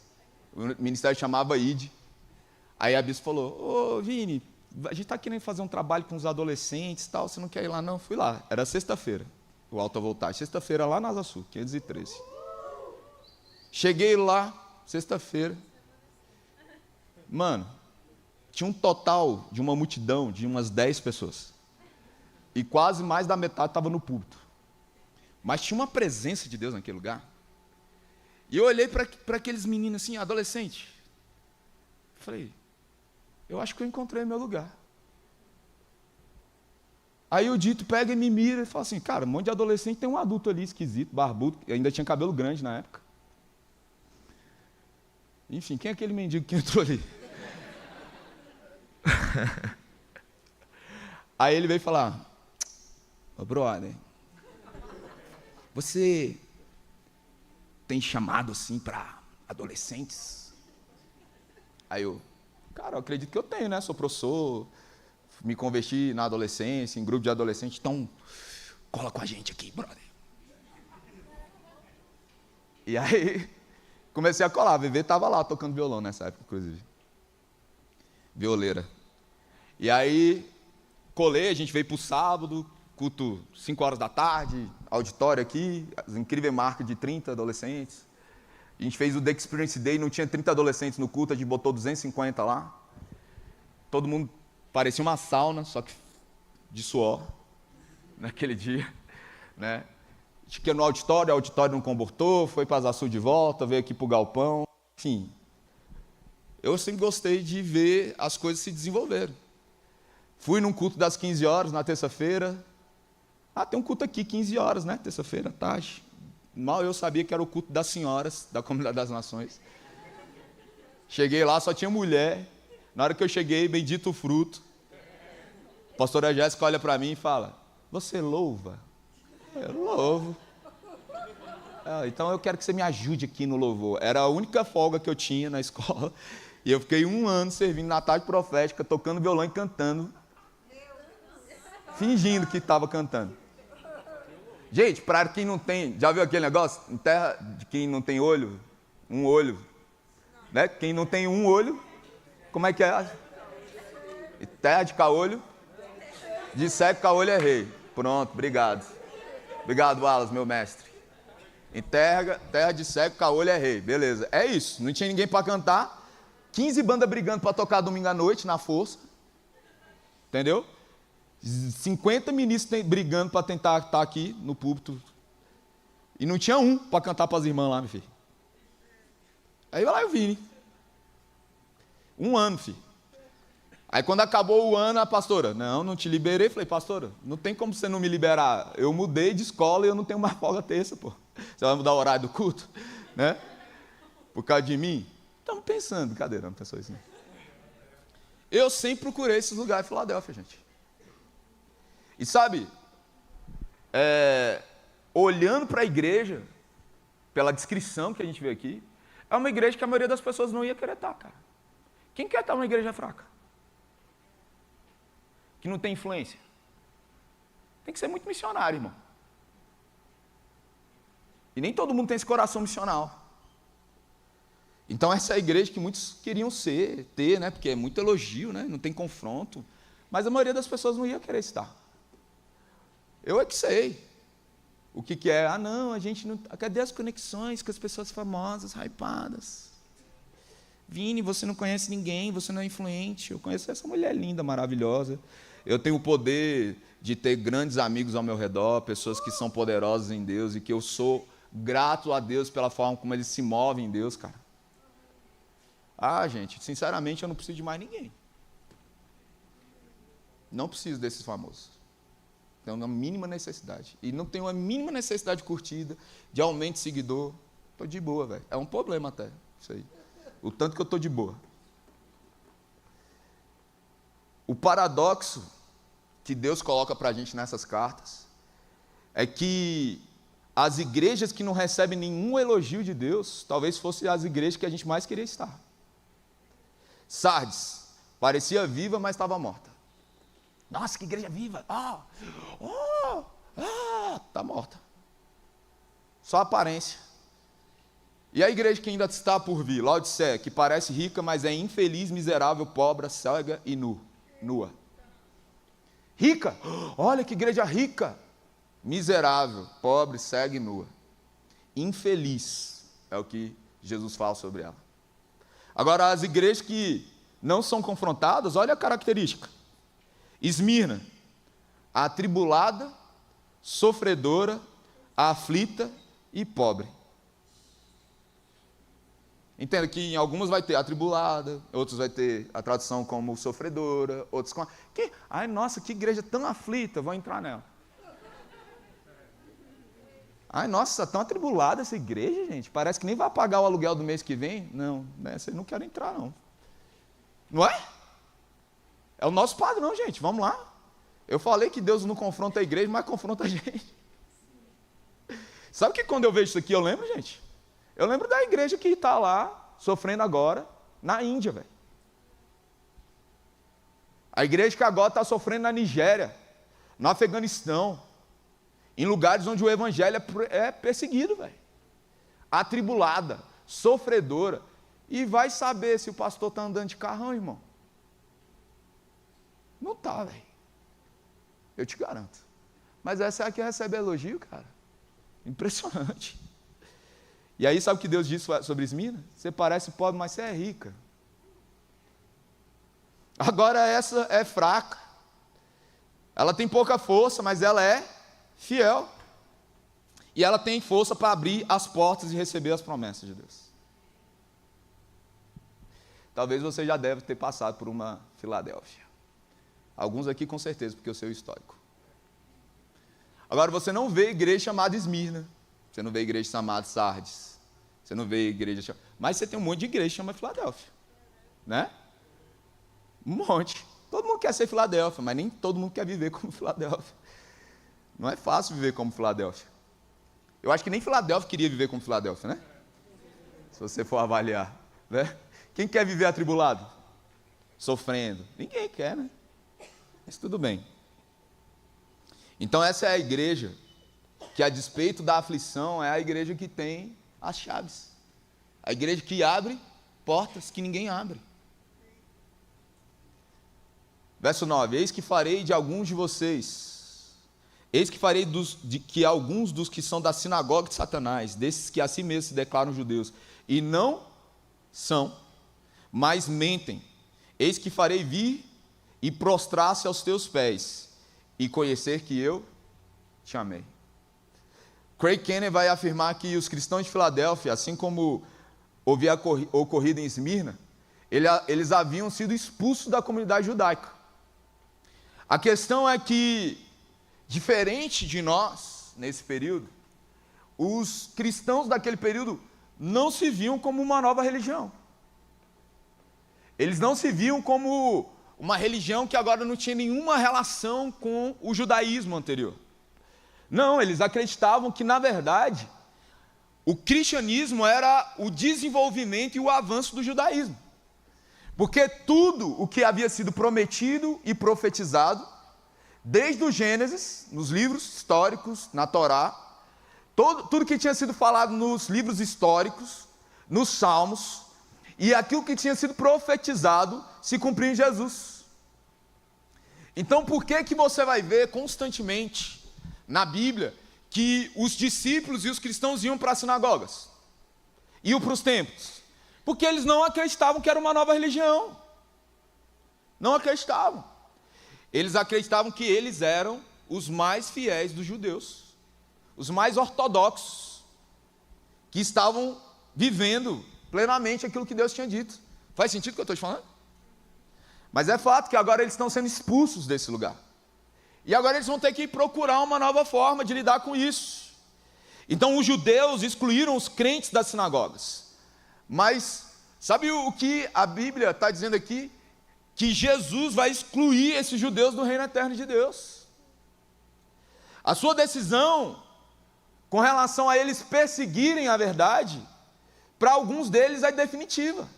o ministério chamava ID, aí a bispo falou: ô Vini, a gente está querendo fazer um trabalho com os adolescentes e tal, você não quer ir lá não? Fui lá, era sexta-feira, o Alta Voltagem, sexta-feira lá na Asa Sul, 513. Cheguei lá, sexta-feira, mano, tinha um total de uma multidão de umas 10 pessoas, e quase mais da metade estava no púlpito, mas tinha uma presença de Deus naquele lugar, e eu olhei para aqueles meninos assim, adolescente, falei: eu acho que eu encontrei meu lugar. Aí o Dito pega e me mira e fala assim, cara, um monte de adolescente, tem um adulto ali esquisito, barbudo, ainda tinha cabelo grande na época. Enfim, quem é aquele mendigo que entrou ali? Aí ele veio falar, ô brother, você tem chamado assim para adolescentes? Aí eu, cara, eu acredito que eu tenho, né? Sou professor, me converti na adolescência, em grupo de adolescentes, então cola com a gente aqui, brother. E aí comecei a colar, a Vevê estava lá tocando violão nessa época, inclusive. Violeira. E aí colei, a gente veio para o sábado, culto 5 horas da tarde, auditório aqui, incrível marca de 30 adolescentes. A gente fez o The Experience Day, não tinha 30 adolescentes no culto, a gente botou 250 lá. Todo mundo parecia uma sauna, só que de suor, naquele dia, né? A gente ia no auditório, o auditório não comportou, foi para Asa Sul de volta, veio aqui para o galpão, enfim. Eu sempre gostei de ver as coisas se desenvolverem. Fui num culto das 15 horas, na terça-feira. Tem um culto aqui, 15 horas, né? Terça-feira, tarde. Mal eu sabia que era o culto das senhoras, da Comunidade das Nações. Cheguei lá, só tinha mulher. Na hora que eu cheguei, bendito o fruto. A pastora Jéssica olha para mim e fala, você louva? Eu louvo. Então eu quero que você me ajude aqui no louvor. Era a única folga que eu tinha na escola. E eu fiquei 1 ano servindo na tarde profética, tocando violão e cantando. Fingindo que estava cantando. Gente, para quem não tem... Já viu aquele negócio? Em terra de quem não tem olho, um olho. Né? Quem não tem um olho, como é que é? Em terra de caolho, de cego caolho é rei. Pronto, obrigado. Obrigado, Wallace, meu mestre. Em terra de cego caolho é rei. Beleza, é isso. Não tinha ninguém para cantar. 15 bandas brigando para tocar domingo à noite, na força. Entendeu? 50 ministros brigando para tentar estar aqui no púlpito. E não tinha um para cantar para as irmãs lá, meu filho. Aí lá eu vim. 1 ano, filho. Aí quando acabou o ano, a pastora, não te liberei. Falei, pastora, não tem como você não me liberar. Eu mudei de escola e eu não tenho mais folga terça, pô. Você vai mudar o horário do culto? Né? Por causa de mim? Estamos pensando, cadê? Não pensou isso, não. Eu sempre procurei esses lugares em Filadélfia, gente. E sabe, olhando para a igreja, pela descrição que a gente vê aqui, é uma igreja que a maioria das pessoas não ia querer estar, cara. Quem quer estar numa igreja fraca? Que não tem influência? Tem que ser muito missionário, irmão. E nem todo mundo tem esse coração missional. Então essa é a igreja que muitos queriam ter, né? Porque é muito elogio, né? Não tem confronto. Mas a maioria das pessoas não ia querer estar. Eu é que sei o que é. Não, a gente não... Cadê as conexões com as pessoas famosas, hypadas? Vini, você não conhece ninguém, você não é influente. Eu conheço essa mulher linda, maravilhosa. Eu tenho o poder de ter grandes amigos ao meu redor, pessoas que são poderosas em Deus e que eu sou grato a Deus pela forma como eles se movem em Deus, cara. Gente, sinceramente, eu não preciso de mais ninguém. Não preciso desses famosos. Tenho uma mínima necessidade. E não tenho a mínima necessidade de curtida, de aumento de seguidor. Estou de boa, velho. É um problema até, isso aí. O tanto que eu estou de boa. O paradoxo que Deus coloca para a gente nessas cartas é que as igrejas que não recebem nenhum elogio de Deus, talvez fossem as igrejas que a gente mais queria estar. Sardes, parecia viva, mas estava morta. Nossa, que igreja viva! Está morta. Só aparência. E a igreja que ainda está por vir, Laodiceia, que parece rica, mas é infeliz, miserável, pobre, cega e nua. Rica! Olha que igreja rica! Miserável, pobre, cega e nua. Infeliz é o que Jesus fala sobre ela. Agora, as igrejas que não são confrontadas, olha a característica. Esmirna, a atribulada, sofredora, a aflita e pobre. Entenda que em algumas vai ter atribulada, outros vai ter a tradução como sofredora, outros com... Ai, nossa, que igreja tão aflita, vou entrar nela. Ai, nossa, tão atribulada essa igreja, gente. Parece que nem vai pagar o aluguel do mês que vem. Não, vocês não querem entrar, não. Não é? É o nosso padrão, gente. Vamos lá. Eu falei que Deus não confronta a igreja, mas confronta a gente. Sabe que quando eu vejo isso aqui, eu lembro, gente? Eu lembro da igreja que está lá, sofrendo agora, na Índia, velho. A igreja que agora está sofrendo na Nigéria, no Afeganistão, em lugares onde o evangelho é perseguido, velho. Atribulada, sofredora. E vai saber se o pastor está andando de carrão, irmão. Não está, velho. Eu te garanto. Mas essa é a que recebe elogio, cara. Impressionante. E aí, sabe o que Deus disse sobre Esmirna? Você parece pobre, mas você é rica. Agora essa é fraca. Ela tem pouca força, mas ela é fiel. E ela tem força para abrir as portas e receber as promessas de Deus. Talvez você já deve ter passado por uma Filadélfia. Alguns aqui com certeza, porque eu sei o histórico. Agora você não vê igreja chamada Esmirna. Você não vê igreja chamada Sardes. Você não vê igreja... Mas você tem um monte de igreja que chama Filadélfia. Né? Um monte. Todo mundo quer ser Filadélfia, mas nem todo mundo quer viver como Filadélfia. Não é fácil viver como Filadélfia. Eu acho que nem Filadélfia queria viver como Filadélfia, né? Se você for avaliar. Né? Quem quer viver atribulado? Sofrendo? Ninguém quer, né? Mas tudo bem. Então essa é a igreja que, a despeito da aflição, é a igreja que tem as chaves. A igreja que abre portas que ninguém abre. Verso 9: eis que farei de alguns de vocês, eis que farei que alguns dos que são da sinagoga de Satanás, desses que a si mesmos se declaram judeus, e não são, mas mentem, eis que farei vir e prostrar-se aos teus pés, e conhecer que eu te amei. Craig Kennedy vai afirmar que os cristãos de Filadélfia, assim como havia ocorrido em Esmirna, eles haviam sido expulsos da comunidade judaica. A questão é que, diferente de nós, nesse período, os cristãos daquele período não se viam como uma nova religião. Eles não se viam como uma religião que agora não tinha nenhuma relação com o judaísmo anterior. Não, eles acreditavam que, na verdade, o cristianismo era o desenvolvimento e o avanço do judaísmo. Porque tudo o que havia sido prometido e profetizado, desde o Gênesis, nos livros históricos, na Torá, tudo que tinha sido falado nos livros históricos, nos Salmos, e aquilo que tinha sido profetizado se cumpriu em Jesus. Então, por que você vai ver constantemente na Bíblia que os discípulos e os cristãos iam para as sinagogas? Iam para os templos? Porque eles não acreditavam que era uma nova religião. Não acreditavam. Eles acreditavam que eles eram os mais fiéis dos judeus, os mais ortodoxos, que estavam vivendo plenamente aquilo que Deus tinha dito. Faz sentido o que eu estou te falando? Mas é fato que agora eles estão sendo expulsos desse lugar. E agora eles vão ter que procurar uma nova forma de lidar com isso. Então os judeus excluíram os crentes das sinagogas. Mas sabe o que a Bíblia está dizendo aqui? Que Jesus vai excluir esses judeus do reino eterno de Deus. A sua decisão com relação a eles perseguirem a verdade, para alguns deles é definitiva.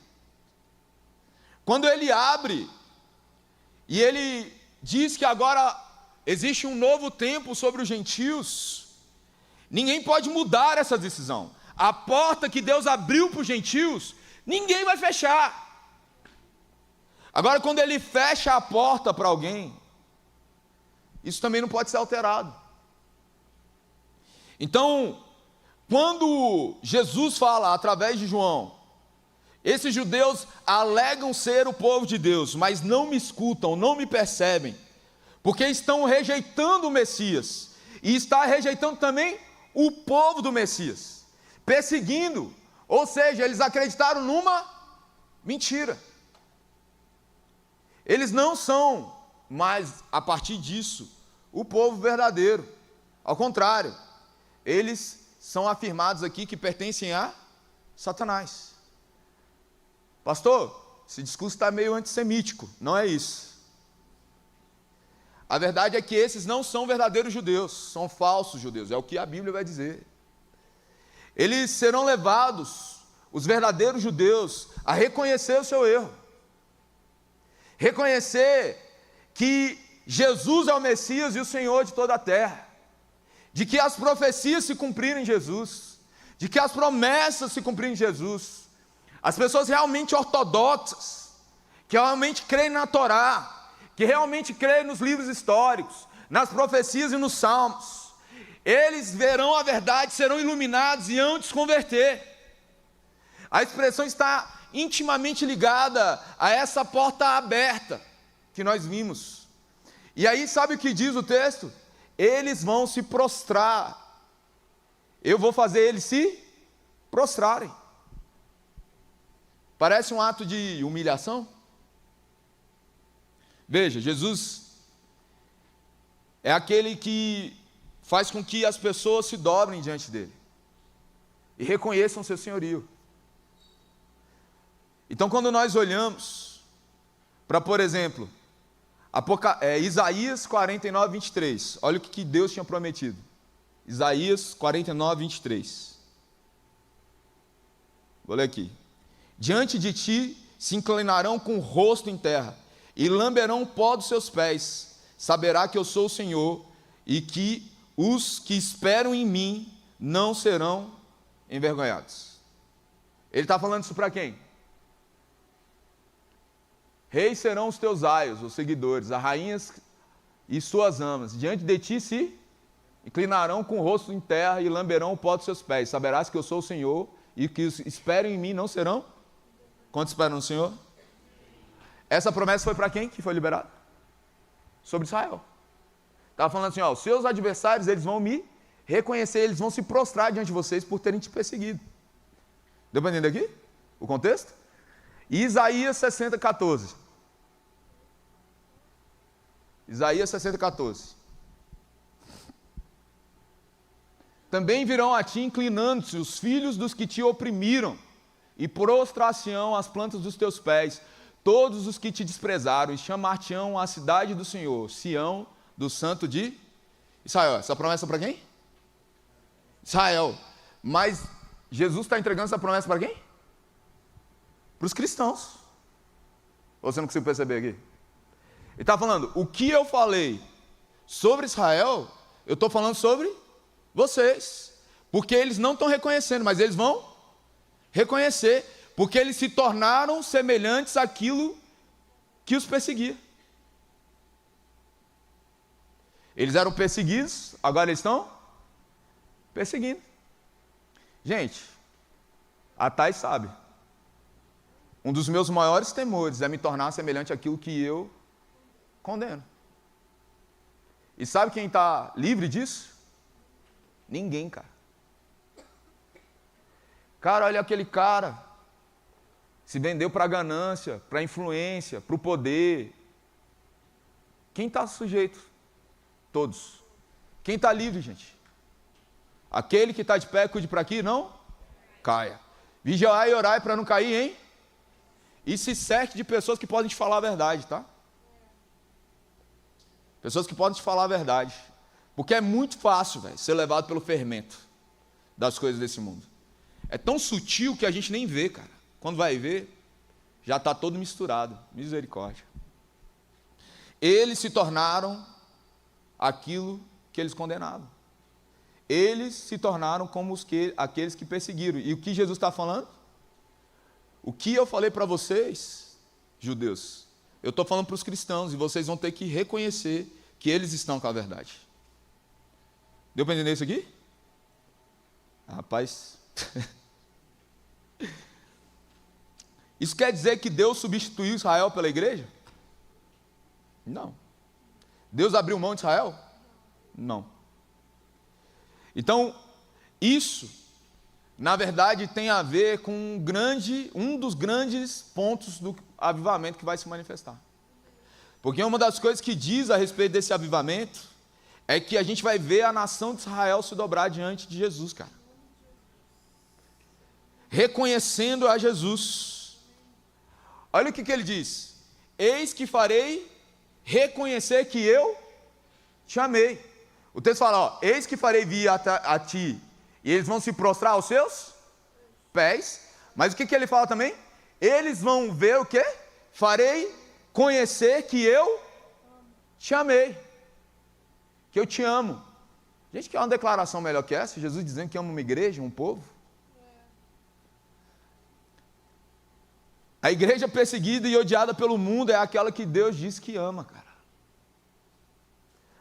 Quando ele abre e ele diz que agora existe um novo tempo sobre os gentios, ninguém pode mudar essa decisão. A porta que Deus abriu para os gentios, ninguém vai fechar. Agora, quando ele fecha a porta para alguém, isso também não pode ser alterado. Então, quando Jesus fala através de João, esses judeus alegam ser o povo de Deus, mas não me escutam, não me percebem, porque estão rejeitando o Messias, e está rejeitando também o povo do Messias, perseguindo Ou seja, eles acreditaram numa mentira. Eles não são mais, a partir disso, o povo verdadeiro. Ao contrário, eles são afirmados aqui que pertencem a Satanás. Pastor, esse discurso está meio antissemítico. Não é isso. A verdade é que esses não são verdadeiros judeus, são falsos judeus, é o que a Bíblia vai dizer. Eles serão levados, os verdadeiros judeus, a reconhecer o seu erro. Reconhecer que Jesus é o Messias e o Senhor de toda a terra. De que as profecias se cumpriram em Jesus. De que as promessas se cumpriram em Jesus. As pessoas realmente ortodoxas, que realmente creem na Torá, que realmente creem nos livros históricos, nas profecias e nos salmos, eles verão a verdade, serão iluminados e hão de se converter. A expressão está intimamente ligada a essa porta aberta que nós vimos. E aí, sabe o que diz o texto? Eles vão se prostrar. Eu vou fazer eles se prostrarem. Parece um ato de humilhação? Veja, Jesus é aquele que faz com que as pessoas se dobrem diante dele e reconheçam seu senhorio. Então, quando nós olhamos para, por exemplo, Isaías 49, 23, olha o que Deus tinha prometido. Isaías 49, 23. Vou ler aqui. Diante de ti se inclinarão com o rosto em terra e lamberão o pó dos seus pés. Saberá que eu sou o Senhor e que os que esperam em mim não serão envergonhados. Ele está falando isso para quem? Reis serão os teus aios, os seguidores, as rainhas e suas amas. Diante de ti se inclinarão com o rosto em terra e lamberão o pó dos seus pés. Saberás que eu sou o Senhor e que os que esperam em mim não serão. Quantos esperam no Senhor? Essa promessa foi para quem que foi liberada? Sobre Israel. Estava falando assim, os seus adversários, eles vão me reconhecer, eles vão se prostrar diante de vocês por terem te perseguido. Deu para entender aqui? O contexto? Isaías 60, 14. Isaías 60, 14. Também virão a ti inclinando-se os filhos dos que te oprimiram, e prostrar-se-ão as plantas dos teus pés, todos os que te desprezaram, e chamar-te-ão a cidade do Senhor, Sião, do santo de Israel. Essa promessa para quem? Israel. Mas Jesus está entregando essa promessa para quem? Para os cristãos. Ou você não conseguiu perceber aqui? Ele está falando, o que eu falei sobre Israel, eu estou falando sobre vocês. Porque eles não estão reconhecendo, mas eles vão reconhecer, porque eles se tornaram semelhantes àquilo que os perseguia. Eles eram perseguidos, agora eles estão perseguindo. Gente, a Thay sabe. Um dos meus maiores temores é me tornar semelhante àquilo que eu condeno. E sabe quem está livre disso? Ninguém, cara. Cara, olha aquele cara. Se vendeu para a ganância, para a influência, para o poder. Quem está sujeito? Todos. Quem está livre, gente? Aquele que está de pé, cuide para aqui, não caia. Vigiai e orai para não cair, hein? E se cerque de pessoas que podem te falar a verdade, tá? Pessoas que podem te falar a verdade. Porque é muito fácil, velho, ser levado pelo fermento das coisas desse mundo. É tão sutil que a gente nem vê, cara. Quando vai ver, já está todo misturado. Misericórdia. Eles se tornaram aquilo que eles condenavam. Eles se tornaram como aqueles que perseguiram. E o que Jesus está falando? O que eu falei para vocês, judeus, eu estou falando para os cristãos, e vocês vão ter que reconhecer que eles estão com a verdade. Deu para entender isso aqui? Rapaz. Isso quer dizer que Deus substituiu Israel pela igreja? Não. Deus abriu mão de Israel? Não. Então, isso na verdade, tem a ver com um dos grandes pontos do avivamento que vai se manifestar. Porque uma das coisas que diz a respeito desse avivamento é que a gente vai ver a nação de Israel se dobrar diante de Jesus, cara. Reconhecendo a Jesus. Olha o que ele diz: eis que farei reconhecer que eu te amei. O texto fala, ó, eis que farei vir a ti, e eles vão se prostrar aos seus pés. Mas o que ele fala também? Eles vão ver o quê? Farei conhecer que eu te amei, que eu te amo. Gente, quer uma declaração melhor que essa? Jesus dizendo que ama uma igreja, um povo. A igreja perseguida e odiada pelo mundo é aquela que Deus diz que ama, cara.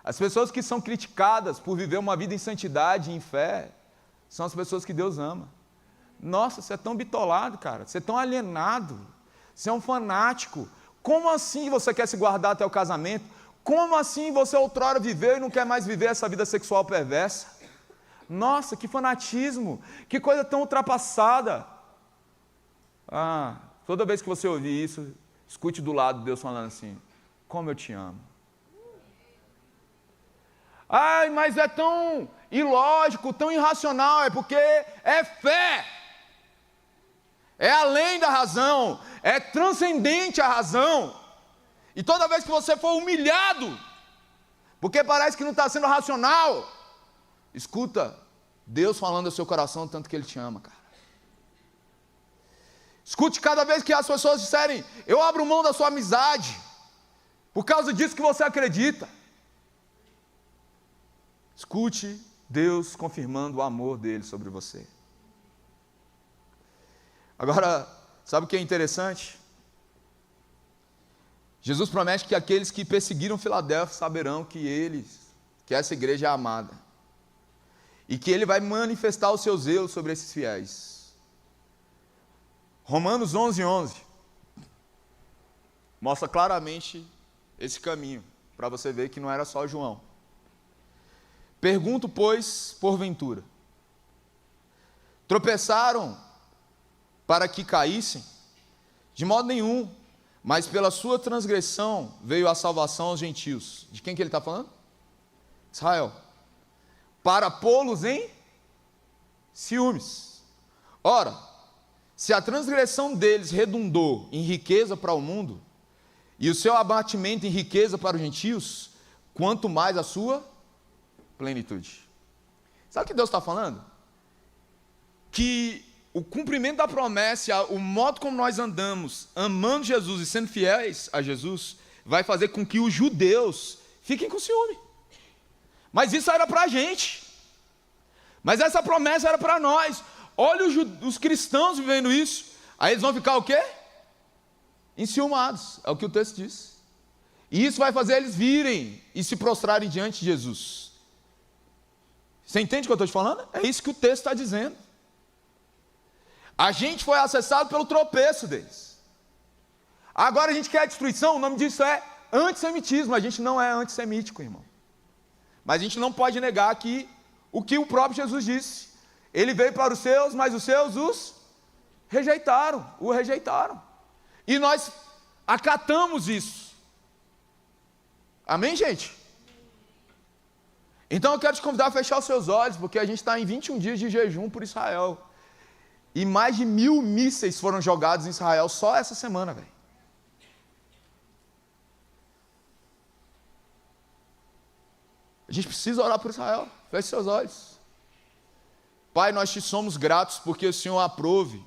As pessoas que são criticadas por viver uma vida em santidade e em fé, são as pessoas que Deus ama. Nossa, você é tão bitolado, cara, você é tão alienado, você é um fanático. Como assim você quer se guardar até o casamento? Como assim você outrora viveu e não quer mais viver essa vida sexual perversa? Nossa, que fanatismo, que coisa tão ultrapassada. Toda vez que você ouvir isso, escute do lado de Deus falando assim, como eu te amo. Ai, mas é tão ilógico, tão irracional, é porque é fé. É além da razão, é transcendente a razão. E toda vez que você for humilhado, porque parece que não está sendo racional, escuta Deus falando ao seu coração tanto que Ele te ama, cara. Escute cada vez que as pessoas disserem, eu abro mão da sua amizade, por causa disso que você acredita. Escute Deus confirmando o amor dele sobre você. Agora, sabe o que é interessante? Jesus promete que aqueles que perseguiram Filadélfia saberão que essa igreja é amada. E que ele vai manifestar o seu zelo sobre esses fiéis. Romanos 11:11 mostra claramente esse caminho, para você ver que não era só João. Pergunto, pois, porventura, tropeçaram para que caíssem? De modo nenhum, mas pela sua transgressão veio a salvação aos gentios. De quem que ele está falando? Israel. Para pô-los em ciúmes. Ora, se a transgressão deles redundou em riqueza para o mundo, e o seu abatimento em riqueza para os gentios, quanto mais a sua plenitude. Sabe o que Deus está falando? Que o cumprimento da promessa, o modo como nós andamos, amando Jesus e sendo fiéis a Jesus, vai fazer com que os judeus fiquem com ciúme. Mas isso era para a gente. Mas essa promessa era para nós. Olha os cristãos vivendo isso. Aí eles vão ficar o quê? Enciumados. É o que o texto diz. E isso vai fazer eles virem e se prostrarem diante de Jesus. Você entende o que eu estou te falando? É isso que o texto está dizendo. A gente foi acessado pelo tropeço deles. Agora a gente quer a destruição, o nome disso é antissemitismo. A gente não é antissemítico, irmão. Mas a gente não pode negar que o próprio Jesus disse. Ele veio para os seus, mas os seus o rejeitaram. E nós acatamos isso. Amém, gente? Então eu quero te convidar a fechar os seus olhos, porque a gente está em 21 dias de jejum por Israel. E mais de 1000 mísseis foram jogados em Israel só essa semana, velho. A gente precisa orar por Israel. Feche seus olhos. Pai, nós te somos gratos porque o Senhor aprove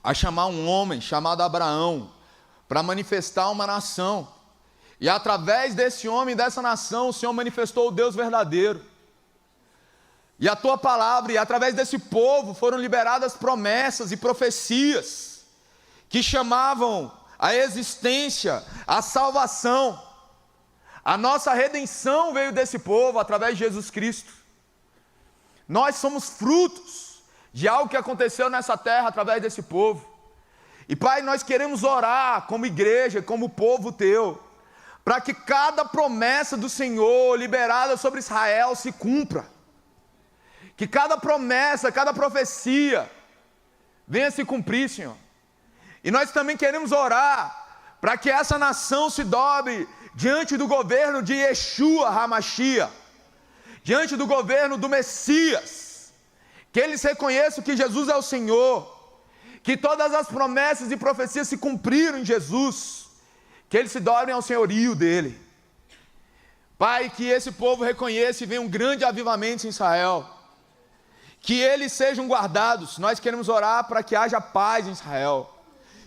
a chamar um homem chamado Abraão para manifestar uma nação. E através desse homem e dessa nação, o Senhor manifestou o Deus verdadeiro. E a tua palavra, e através desse povo foram liberadas promessas e profecias que chamavam a existência, a salvação. A nossa redenção veio desse povo através de Jesus Cristo. Nós somos frutos de algo que aconteceu nessa terra através desse povo. E Pai, nós queremos orar como igreja, como povo teu, para que cada promessa do Senhor liberada sobre Israel se cumpra. Que cada promessa, cada profecia venha se cumprir, Senhor. E nós também queremos orar para que essa nação se dobre diante do governo de Yeshua HaMashiach, diante do governo do Messias, que eles reconheçam que Jesus é o Senhor, que todas as promessas e profecias se cumpriram em Jesus, que eles se dobrem ao senhorio dele. Pai, que esse povo reconheça e venha um grande avivamento em Israel, que eles sejam guardados. Nós queremos orar para que haja paz em Israel,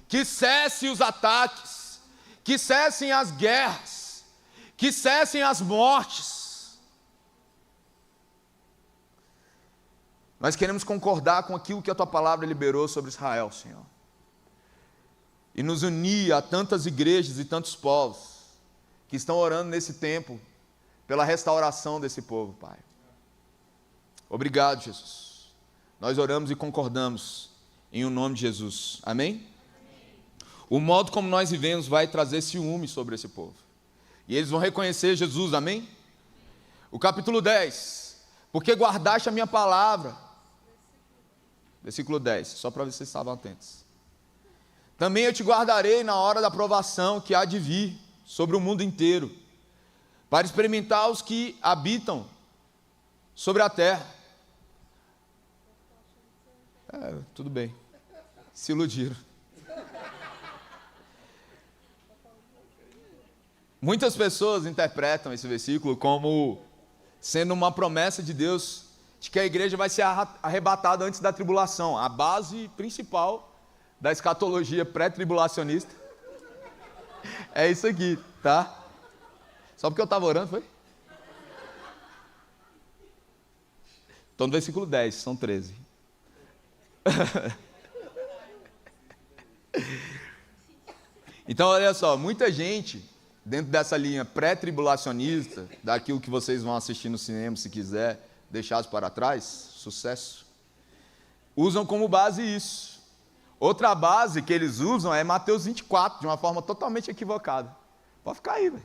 que cessem os ataques, que cessem as guerras, que cessem as mortes. Nós queremos concordar com aquilo que a Tua palavra liberou sobre Israel, Senhor, e nos unir a tantas igrejas e tantos povos que estão orando nesse tempo pela restauração desse povo, Pai. Obrigado, Jesus. Nós oramos e concordamos em o nome de Jesus. Amém? O modo como nós vivemos vai trazer ciúme sobre esse povo, e eles vão reconhecer Jesus. Amém? O capítulo 10. Porque guardaste a minha palavra. Versículo 10, só para ver se vocês estavam atentos. Também eu te guardarei na hora da provação que há de vir sobre o mundo inteiro, para experimentar os que habitam sobre a terra. Tudo bem, se iludiram. Muitas pessoas interpretam esse versículo como sendo uma promessa de Deus de que a igreja vai ser arrebatada antes da tribulação. A base principal da escatologia pré-tribulacionista é isso aqui, tá? Só porque eu estava orando, foi? Estou no versículo 10, são 13. Então, olha só, muita gente, dentro dessa linha pré-tribulacionista, daquilo que vocês vão assistir no cinema, se quiser, deixados para trás, sucesso, usam como base isso. Outra base que eles usam é Mateus 24, de uma forma totalmente equivocada. Pode ficar aí, velho.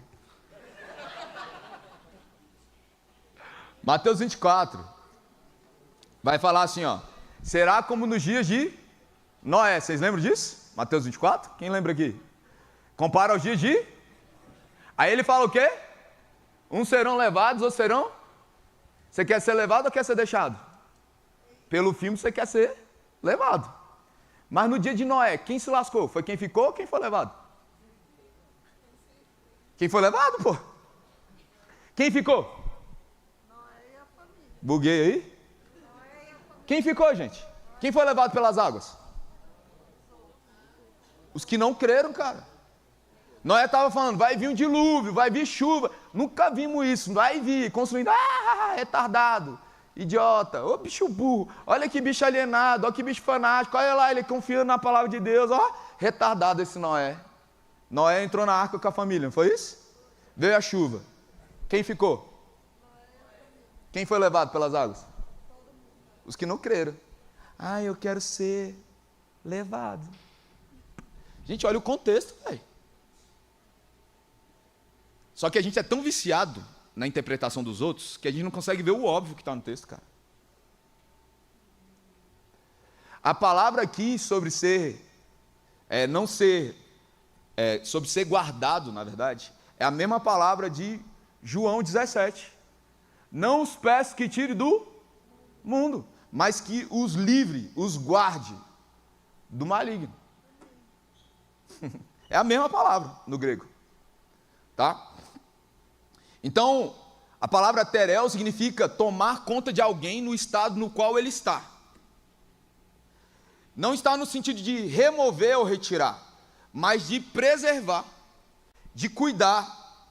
Mateus 24 vai falar assim, ó: será como nos dias de Noé. Vocês lembram disso? Mateus 24? Quem lembra aqui? Compara aos dias de... Aí ele fala o quê? Uns serão levados, outros serão... Você quer ser levado ou quer ser deixado? Pelo filme você quer ser levado. Mas no dia de Noé, quem se lascou? Foi quem ficou ou quem foi levado? Quem foi levado, pô? Quem ficou? Noé e a família. Buguei aí? Noé e a família. Quem ficou, gente? Quem foi levado pelas águas? Os que não creram, cara. Noé estava falando, vai vir um dilúvio, vai vir chuva. Nunca vimos isso, vai vir. Construindo, retardado, idiota, ô bicho burro, olha que bicho alienado, olha que bicho fanático, olha lá, ele confiando na palavra de Deus, ó, retardado esse Noé. Noé entrou na arca com a família, não foi isso? Veio a chuva. Quem ficou? Quem foi levado pelas águas? Os que não creram. Eu quero ser levado. Gente, olha o contexto, velho. Só que a gente é tão viciado na interpretação dos outros que a gente não consegue ver o óbvio que está no texto, cara. A palavra aqui sobre ser, sobre ser guardado, na verdade, é a mesma palavra de João 17. Não os peço que tire do mundo, mas que os livre, os guarde do maligno. É a mesma palavra no grego, tá? Então, a palavra terel significa tomar conta de alguém no estado no qual ele está. Não está no sentido de remover ou retirar, mas de preservar, de cuidar.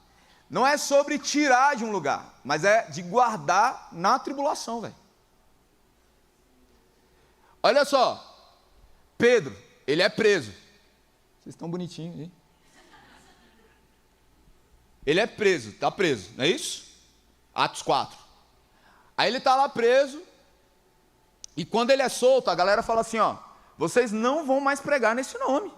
Não é sobre tirar de um lugar, mas é de guardar na tribulação, velho. Olha só, Pedro, ele é preso. Vocês estão bonitinhos aí. Ele é preso, está preso, não é isso? Atos 4. Aí ele está lá preso, e quando ele é solto, a galera fala assim, ó, vocês não vão mais pregar nesse nome.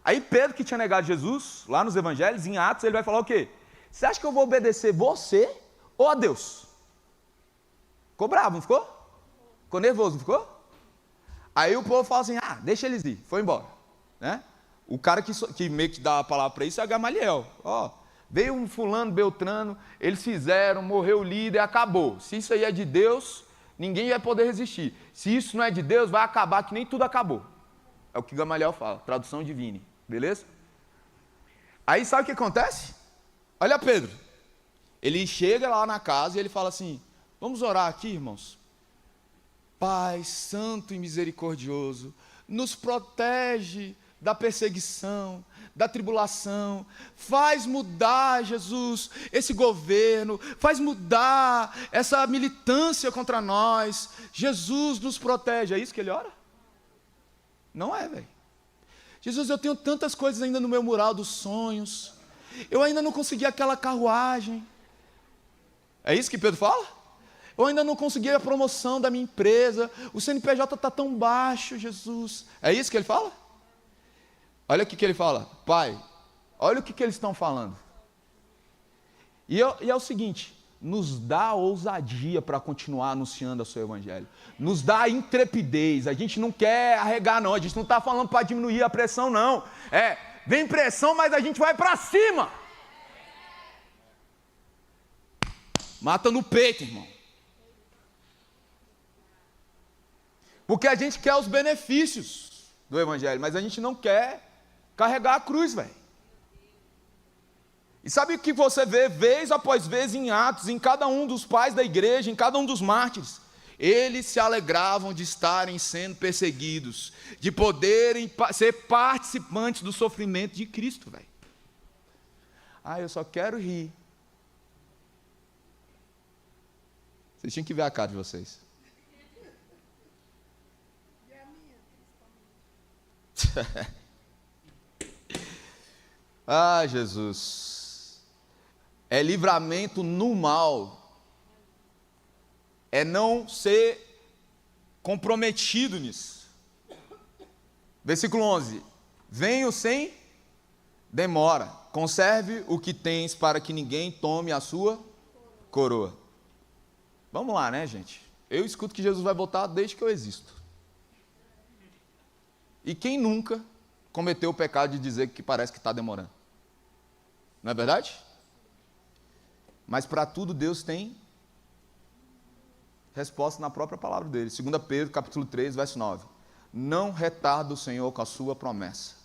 Aí Pedro, que tinha negado Jesus, lá nos evangelhos, em Atos, ele vai falar o quê? Você acha que eu vou obedecer você ou a Deus? Ficou bravo, não ficou? Ficou nervoso, não ficou? Aí o povo fala assim, deixa eles ir, foi embora, né? O cara que meio que dá a palavra para isso é Gamaliel. Veio um fulano, Beltrano, eles fizeram, morreu o líder, acabou. Se isso aí é de Deus, ninguém vai poder resistir. Se isso não é de Deus, vai acabar que nem tudo acabou. É o que Gamaliel fala, tradução divina, beleza? Aí sabe o que acontece? Olha Pedro, ele chega lá na casa e ele fala assim, vamos orar aqui, irmãos? Pai santo e misericordioso, nos protege da perseguição, da tribulação, faz mudar, Jesus, esse governo, faz mudar essa militância contra nós, Jesus nos protege. É isso que ele ora? Não é, velho. Jesus, eu tenho tantas coisas ainda no meu mural dos sonhos, eu ainda não consegui aquela carruagem. É isso que Pedro fala? Eu ainda não consegui a promoção da minha empresa, o CNPJ está tão baixo, Jesus. É isso que ele fala? Olha o que ele fala, Pai, olha o que eles estão falando. E é o seguinte, nos dá ousadia para continuar anunciando o seu evangelho. Nos dá intrepidez, a gente não quer arregar não, a gente não está falando para diminuir a pressão não. Vem pressão, mas a gente vai para cima. Mata no peito, irmão. Porque a gente quer os benefícios do evangelho, mas a gente não quer carregar a cruz, velho. E sabe o que você vê vez após vez em Atos, em cada um dos pais da igreja, em cada um dos mártires? Eles se alegravam de estarem sendo perseguidos, de poderem ser participantes do sofrimento de Cristo, velho. Eu só quero rir. Vocês tinham que ver a cara de vocês. Jesus, é livramento no mal, é não ser comprometido nisso. Versículo 11, venho sem demora, conserve o que tens para que ninguém tome a sua coroa. Vamos lá, né, gente? Eu escuto que Jesus vai voltar desde que eu existo. E quem nunca cometeu o pecado de dizer que parece que está demorando? Não é verdade? Mas para tudo Deus tem resposta na própria palavra dele. 2 Pedro, capítulo 3, verso 9. Não retarda o Senhor com a sua promessa,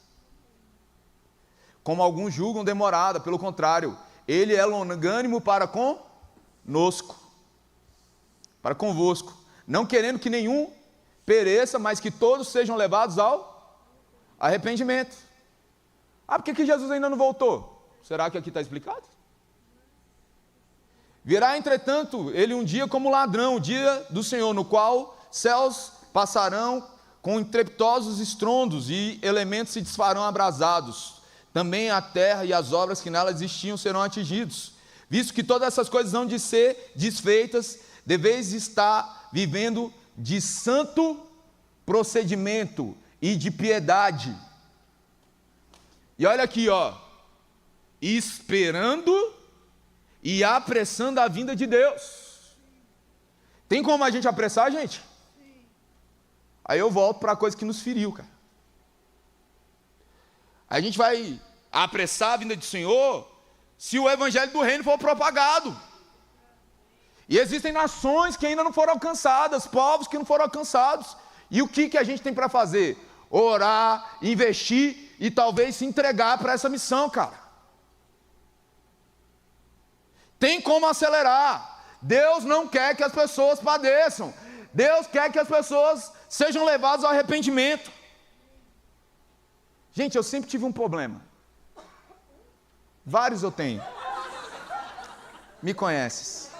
como alguns julgam demorada, pelo contrário, ele é longânimo para conosco, para convosco, não querendo que nenhum pereça, mas que todos sejam levados ao arrependimento. Por que Jesus ainda não voltou? Será que aqui está explicado? Virá, entretanto, ele um dia como ladrão, o dia do Senhor, no qual céus passarão com estrepitosos estrondos e elementos se desfarão abrasados. Também a terra e as obras que nela existiam serão atingidos. Visto que todas essas coisas hão de ser desfeitas, deveis estar vivendo de santo procedimento e de piedade. E olha aqui, esperando e apressando a vinda de Deus. Tem como a gente apressar, gente? Aí eu volto para a coisa que nos feriu, cara. A gente vai apressar a vinda do Senhor se o evangelho do reino for propagado. E existem nações que ainda não foram alcançadas, povos que não foram alcançados. E o que a gente tem para fazer? Orar, investir e talvez se entregar para essa missão, cara. Tem como acelerar. Deus não quer que as pessoas padeçam. Deus quer que as pessoas sejam levadas ao arrependimento. Gente, eu sempre tive um problema. Vários eu tenho. Me conheces.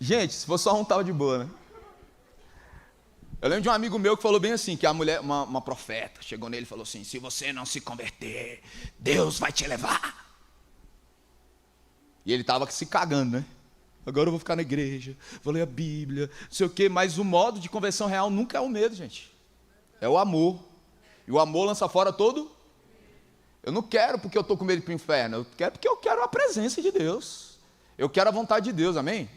Gente, se fosse só um tal de boa, né? Eu lembro de um amigo meu que falou bem assim, que a mulher, uma profeta, chegou nele e falou assim, se você não se converter, Deus vai te levar. E ele estava se cagando, né? Agora eu vou ficar na igreja, vou ler a Bíblia, não sei o quê, mas o modo de conversão real nunca é o medo, gente. É o amor. E o amor lança fora todo. Eu não quero porque eu estou com medo de ir para o inferno, eu quero porque eu quero a presença de Deus. Eu quero a vontade de Deus, amém?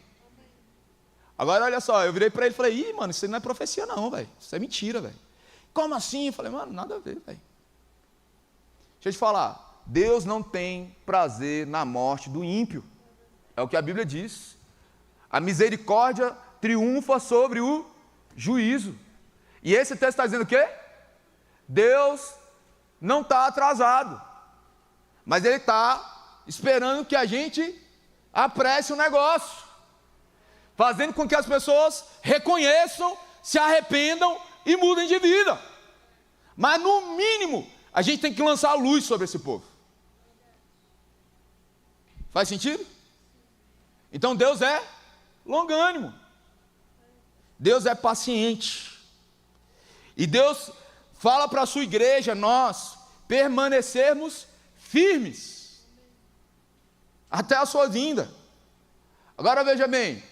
Agora, olha só, eu virei para ele e falei, ih, mano, isso aí não é profecia não, velho. Isso é mentira, velho. Como assim? Eu falei, mano, nada a ver, velho. Deixa eu te falar, Deus não tem prazer na morte do ímpio. É o que a Bíblia diz. A misericórdia triunfa sobre o juízo. E esse texto está dizendo o quê? Deus não está atrasado, mas Ele está esperando que a gente apresse o negócio, fazendo com que as pessoas reconheçam, se arrependam e mudem de vida. Mas no mínimo, a gente tem que lançar luz sobre esse povo. Faz sentido? Então Deus é longânimo, Deus é paciente, e Deus fala para a sua igreja, nós permanecermos firmes até a sua vinda. Agora veja bem,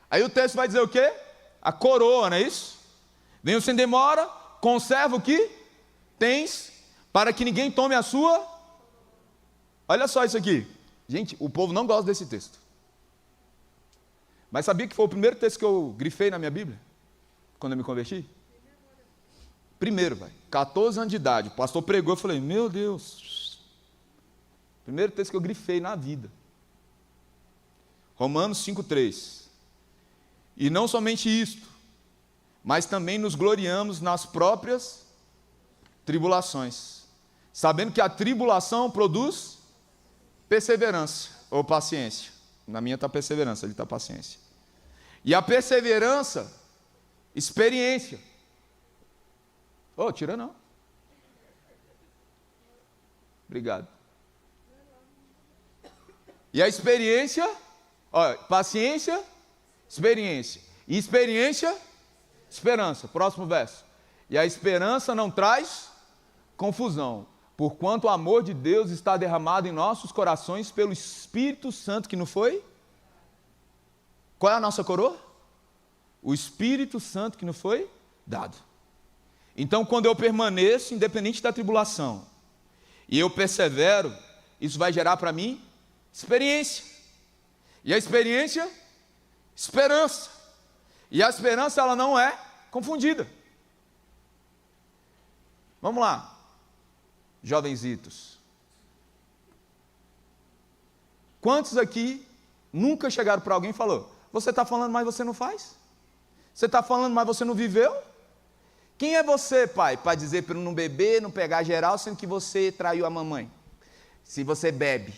aí o texto vai dizer o quê? A coroa, não é isso? Venha sem demora, conserva o que tens, para que ninguém tome a sua. Olha só isso aqui. Gente, o povo não gosta desse texto. Mas sabia que foi o primeiro texto que eu grifei na minha Bíblia? Quando eu me converti? Primeiro, velho. 14 anos de idade. O pastor pregou, eu falei, meu Deus. Primeiro texto que eu grifei na vida. Romanos 5,3. E não somente isto, mas também nos gloriamos nas próprias tribulações, sabendo que a tribulação produz perseverança ou paciência. Na minha está perseverança, ali está paciência. E a perseverança, experiência. Oh, tira não. Obrigado. E a experiência, ó, paciência, experiência. E experiência, esperança. Próximo verso. E a esperança não traz confusão, porquanto o amor de Deus está derramado em nossos corações pelo Espírito Santo que não foi? Qual é a nossa coroa? O Espírito Santo que não foi dado. Então, quando eu permaneço, independente da tribulação, e eu persevero, isso vai gerar para mim experiência. E a experiência, esperança. E a esperança, ela não é confundida. Vamos lá, jovenzitos. Quantos aqui nunca chegaram para alguém e falou, você está falando, mas você não faz? Você está falando, mas você não viveu? Quem é você, pai, para dizer para não beber, não pegar geral, sendo que você traiu a mamãe? Se você bebe.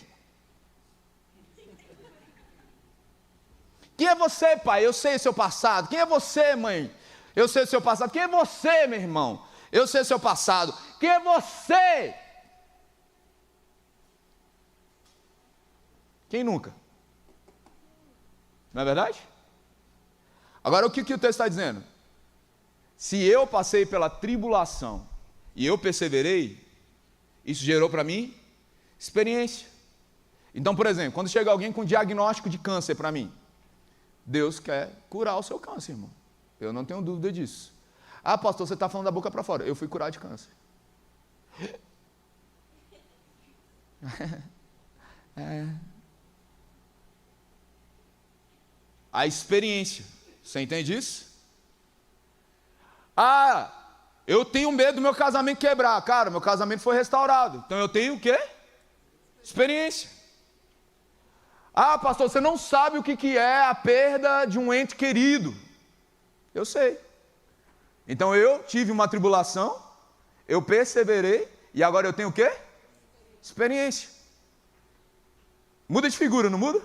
Quem é você, pai? Eu sei o seu passado. Quem é você, mãe? Eu sei o seu passado. Quem é você, meu irmão? Eu sei o seu passado. Quem é você? Quem nunca? Não é verdade? Agora, o que o texto está dizendo? Se eu passei pela tribulação e eu perseverei, isso gerou para mim experiência. Então, por exemplo, quando chega alguém com diagnóstico de câncer para mim, Deus quer curar o seu câncer, irmão. Eu não tenho dúvida disso. Ah, pastor, você está falando da boca para fora. Eu fui curado de câncer. A experiência. Você entende isso? Ah, eu tenho medo do meu casamento quebrar. Cara, meu casamento foi restaurado. Então eu tenho o quê? Experiência. Ah, pastor, você não sabe o que é a perda de um ente querido. Eu sei. Então eu tive uma tribulação, eu perseverei, e agora eu tenho o quê? Experiência. Muda de figura, não muda?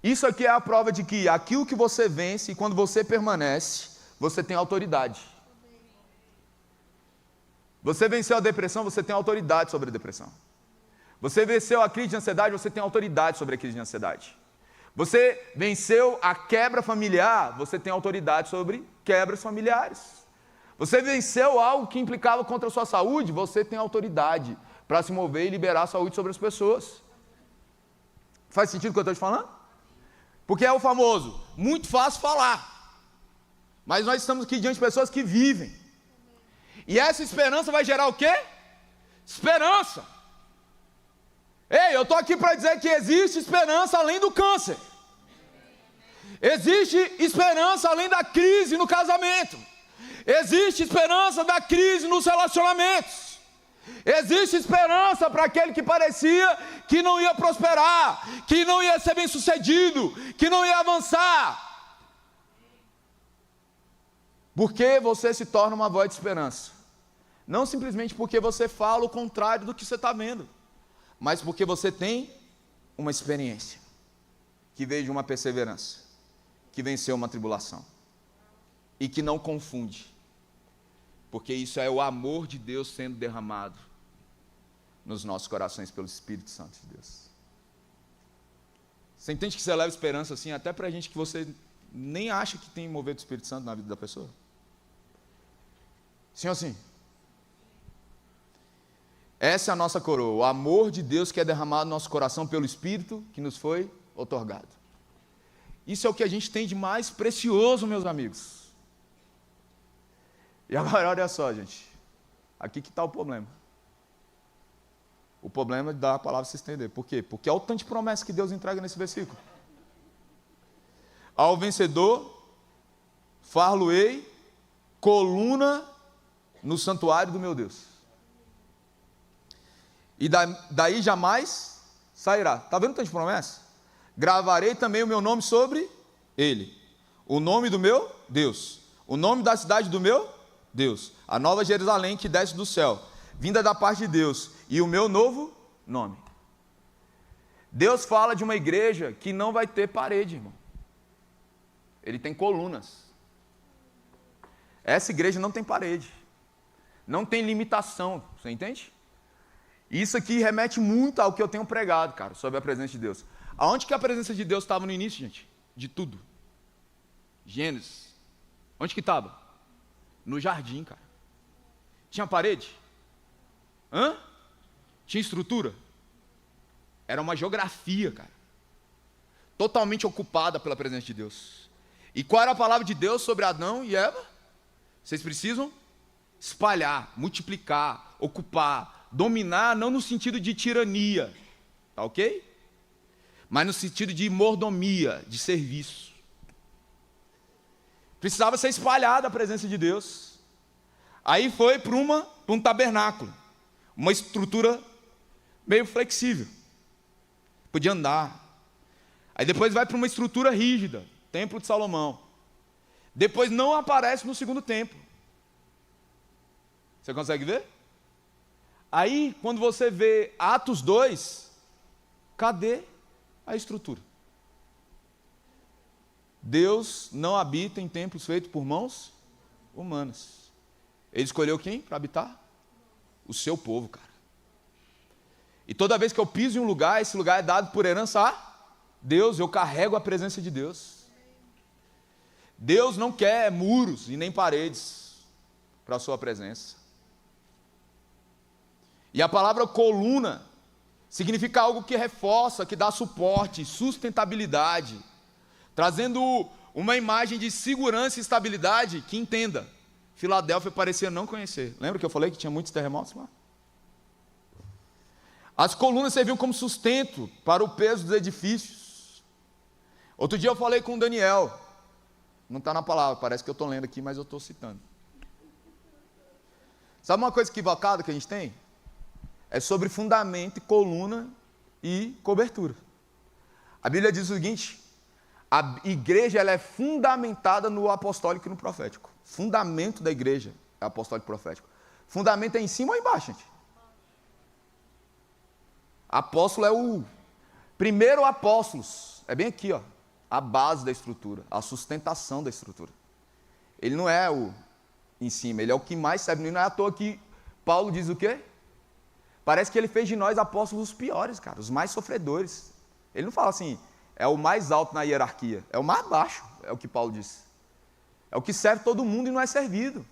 Isso aqui é a prova de que aquilo que você vence, e quando você permanece, você tem autoridade. Você venceu a depressão, você tem autoridade sobre a depressão. Você venceu a crise de ansiedade, você tem autoridade sobre a crise de ansiedade. Você venceu a quebra familiar, você tem autoridade sobre quebras familiares. Você venceu algo que implicava contra a sua saúde, você tem autoridade para se mover e liberar a saúde sobre as pessoas. Faz sentido o que eu estou te falando? Porque é o famoso, muito fácil falar, mas nós estamos aqui diante de pessoas que vivem. E essa esperança vai gerar o quê? Esperança. Ei, eu estou aqui para dizer que existe esperança além do câncer. Existe esperança além da crise no casamento. Existe esperança da crise nos relacionamentos. Existe esperança para aquele que parecia que não ia prosperar, que não ia ser bem sucedido, que não ia avançar. Porque você se torna uma voz de esperança. Não simplesmente porque você fala o contrário do que você está vendo, mas porque você tem uma experiência que veio de uma perseverança, que venceu uma tribulação e que não confunde, porque isso é o amor de Deus sendo derramado nos nossos corações pelo Espírito Santo de Deus. Você entende que você leva esperança assim até para gente que você nem acha que tem mover do Espírito Santo na vida da pessoa? Sim ou sim? Essa é a nossa coroa, o amor de Deus que é derramado no nosso coração pelo Espírito que nos foi outorgado. Isso é o que a gente tem de mais precioso, meus amigos. E agora olha só, gente, aqui que está o problema. O problema é da palavra se estender. Por quê? Porque olha o tanto de promessa que Deus entrega nesse versículo. Ao vencedor, far-lo-ei coluna no santuário do meu Deus. E daí jamais sairá. Está vendo o tanto de promessa? Gravarei também o meu nome sobre ele. O nome do meu Deus. O nome da cidade do meu Deus. A nova Jerusalém que desce do céu, vinda da parte de Deus. E o meu novo nome. Deus fala de uma igreja que não vai ter parede, irmão. Ele tem colunas. Essa igreja não tem parede. Não tem limitação. Você entende? Isso aqui remete muito ao que eu tenho pregado, cara, sobre a presença de Deus. Aonde que a presença de Deus estava no início, gente? De tudo. Gênesis. Onde que estava? No jardim, cara. Tinha parede? Hã? Tinha estrutura? Era uma geografia, cara. Totalmente ocupada pela presença de Deus. E qual era a palavra de Deus sobre Adão e Eva? Vocês precisam espalhar, multiplicar, ocupar, dominar, não no sentido de tirania, tá ok? Mas no sentido de mordomia, de serviço. Precisava ser espalhada a presença de Deus. Aí foi para um tabernáculo, uma estrutura meio flexível, podia andar. Aí depois vai para uma estrutura rígida, Templo de Salomão. Depois não aparece no segundo templo. Você consegue ver? Aí, quando você vê Atos 2, cadê a estrutura? Deus não habita em templos feitos por mãos humanas. Ele escolheu quem para habitar? O seu povo, cara. E toda vez que eu piso em um lugar, esse lugar é dado por herança a Deus, eu carrego a presença de Deus. Deus não quer muros e nem paredes para a sua presença. E a palavra coluna significa algo que reforça, que dá suporte, sustentabilidade, trazendo uma imagem de segurança e estabilidade que entenda. Filadélfia parecia não conhecer. Lembra que eu falei que tinha muitos terremotos lá? As colunas serviam como sustento para o peso dos edifícios. Outro dia eu falei com o Daniel, não está na palavra, parece que eu estou lendo aqui, mas eu estou citando. Sabe uma coisa equivocada que a gente tem? É sobre fundamento, coluna e cobertura. A Bíblia diz o seguinte: a igreja ela é fundamentada no apostólico e no profético. Fundamento da igreja é apostólico e profético. Fundamento é em cima ou embaixo, gente? Apóstolo é o primeiro apóstolos. É bem aqui, ó, a base da estrutura, a sustentação da estrutura. Ele não é o em cima, ele é o que mais serve. Não é à toa que Paulo diz o quê? Parece que ele fez de nós apóstolos os piores, cara, os mais sofredores. Ele não fala assim, é o mais alto na hierarquia, é o mais baixo, é o que Paulo disse. É o que serve todo mundo e não é servido.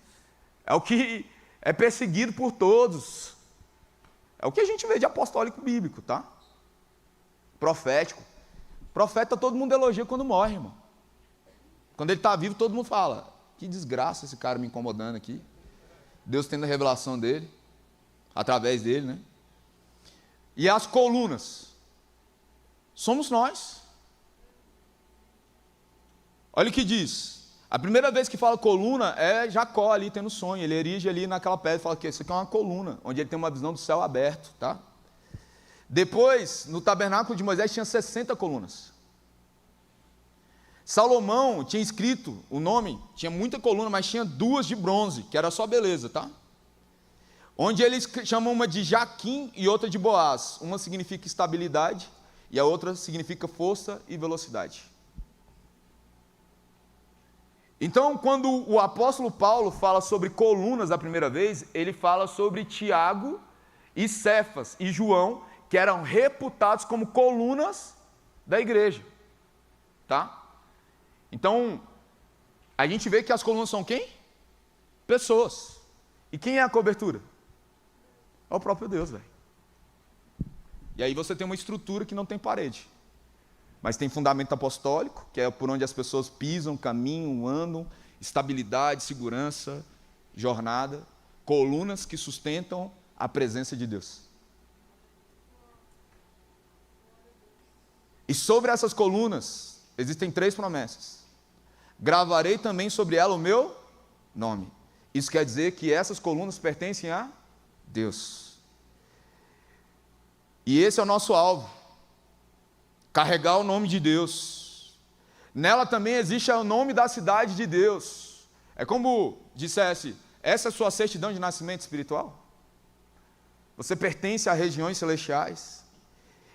É o que é perseguido por todos. É o que a gente vê de apostólico bíblico, tá? Profético. Profeta todo mundo elogia quando morre, irmão. Quando ele está vivo, todo mundo fala, que desgraça esse cara me incomodando aqui. Deus tendo a revelação dele, através dele, né? E as colunas somos nós. Olha o que diz. A primeira vez que fala coluna é Jacó ali tendo sonho. Ele erige ali naquela pedra e fala que isso aqui é uma coluna, onde ele tem uma visão do céu aberto, tá? Depois, no tabernáculo de Moisés tinha 60 colunas. Salomão tinha escrito o nome, tinha muita coluna, mas tinha 2 de bronze, que era só beleza, tá? Onde eles chamam uma de Jaquim e outra de Boaz. Uma significa estabilidade e a outra significa força e velocidade. Então, quando o apóstolo Paulo fala sobre colunas a primeira vez, ele fala sobre Tiago e Cefas e João, que eram reputados como colunas da igreja, tá? Então, a gente vê que as colunas são quem? Pessoas. E quem é a cobertura? É o próprio Deus, velho. E aí você tem uma estrutura que não tem parede, mas tem fundamento apostólico, que é por onde as pessoas pisam, caminham, andam, estabilidade, segurança, jornada, colunas que sustentam a presença de Deus. E sobre essas colunas, existem 3 promessas. Gravarei também sobre ela o meu nome. Isso quer dizer que essas colunas pertencem a Deus. E esse é o nosso alvo. Carregar o nome de Deus. Nela também existe o nome da cidade de Deus. É como dissesse, essa é a sua certidão de nascimento espiritual. Você pertence a regiões celestiais.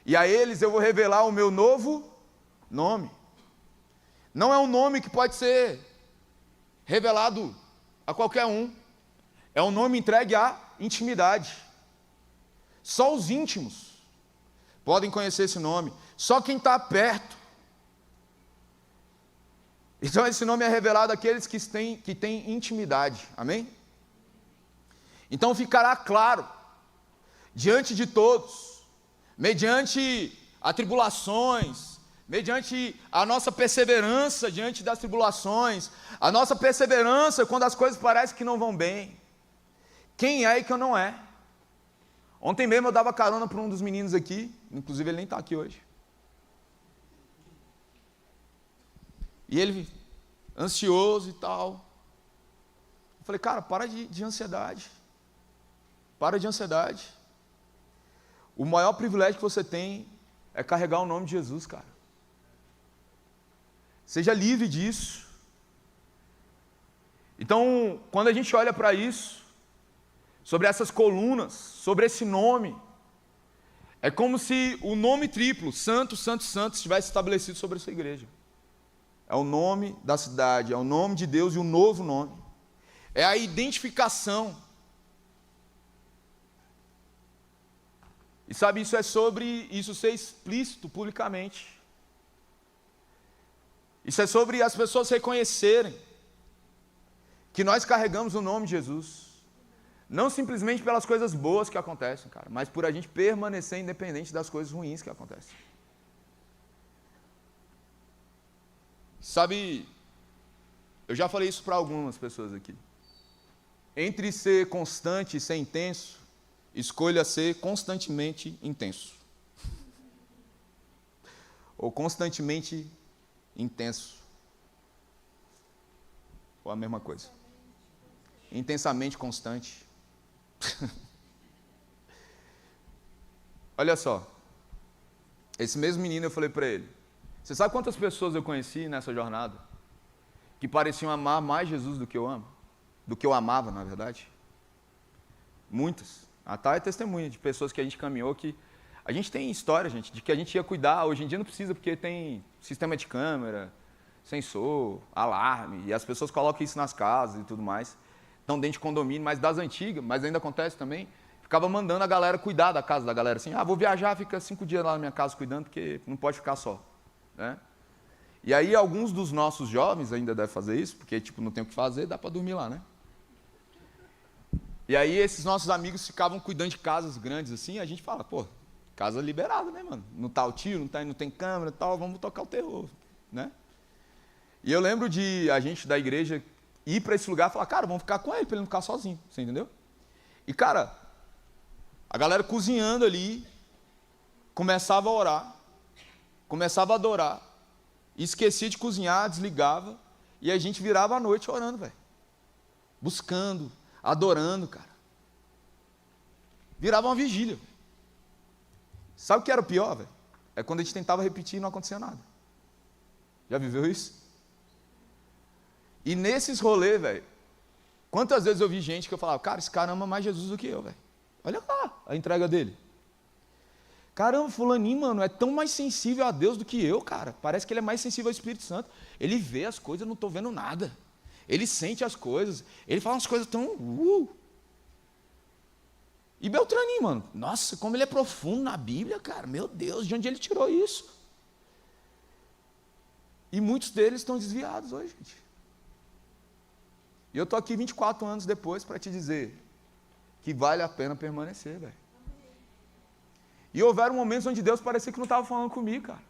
E a eles eu vou revelar o meu novo nome. Não é um nome que pode ser revelado a qualquer um. É um nome entregue à intimidade. Só os íntimos podem conhecer esse nome. Só quem está perto. Então esse nome é revelado àqueles que têm intimidade. Amém? Então ficará claro, diante de todos, mediante as tribulações, mediante a nossa perseverança diante das tribulações, a nossa perseverança quando as coisas parecem que não vão bem, quem é e quem não é. Ontem mesmo eu dava carona para um dos meninos aqui, inclusive ele nem está aqui hoje. E ele, ansioso e tal. Eu falei, cara, para de ansiedade. Para de ansiedade. O maior privilégio que você tem é carregar o nome de Jesus, cara. Seja livre disso. Então, quando a gente olha para isso, sobre essas colunas, sobre esse nome, é como se o nome triplo, Santo, Santo, Santo, estivesse estabelecido sobre essa igreja. É o nome da cidade, é o nome de Deus e o novo nome. É a identificação. E sabe, isso é sobre isso ser explícito publicamente. Isso é sobre as pessoas reconhecerem que nós carregamos o nome de Jesus. Não simplesmente pelas coisas boas que acontecem, cara, mas por a gente permanecer independente das coisas ruins que acontecem. Sabe, eu já falei isso para algumas pessoas aqui. Entre ser constante e ser intenso, escolha ser constantemente intenso. Ou constantemente intenso. Ou a mesma coisa. Intensamente constante. Olha só. Esse mesmo menino eu falei para ele. Você sabe quantas pessoas eu conheci nessa jornada? Que pareciam amar mais Jesus do que eu amo? Do que eu amava, na verdade? Muitas. A Thay é testemunha de pessoas que a gente caminhou que... A gente tem história, gente, de que a gente ia cuidar. Hoje em dia não precisa, porque tem sistema de câmera, sensor, alarme, e as pessoas colocam isso nas casas e tudo mais. Estão dentro de condomínio, mas das antigas, mas ainda acontece também. Ficava mandando a galera cuidar da casa da galera, assim, vou viajar, fica 5 dias lá na minha casa cuidando, porque não pode ficar só. Né? E aí alguns dos nossos jovens ainda devem fazer isso, porque tipo, não tem o que fazer, dá para dormir lá, né? E aí esses nossos amigos ficavam cuidando de casas grandes assim, e a gente fala, pô, casa liberada, né, mano? Não tá o tio, não tem câmera e tal, vamos tocar o terror, né? E eu lembro de a gente da igreja ir para esse lugar e falar, cara, vamos ficar com ele, para ele não ficar sozinho, você entendeu? E cara, a galera cozinhando ali, começava a orar, começava a adorar, esquecia de cozinhar, desligava, e a gente virava à noite orando, velho. Buscando, adorando, cara. Virava uma vigília, velho. Sabe o que era o pior, velho? É quando a gente tentava repetir e não acontecia nada. Já viveu isso? E nesses rolês, velho, quantas vezes eu vi gente que eu falava, cara, esse cara ama mais Jesus do que eu, velho. Olha lá a entrega dele. Caramba, fulaninho, mano, é tão mais sensível a Deus do que eu, cara. Parece que ele é mais sensível ao Espírito Santo. Ele vê as coisas, eu não estou vendo nada. Ele sente as coisas. Ele fala umas coisas tão... E Beltraninho, mano, nossa, como ele é profundo na Bíblia, cara. Meu Deus, de onde ele tirou isso? E muitos deles estão desviados hoje, gente. E eu estou aqui 24 anos depois para te dizer que vale a pena permanecer, velho. E houveram momentos onde Deus parecia que não estava falando comigo, cara.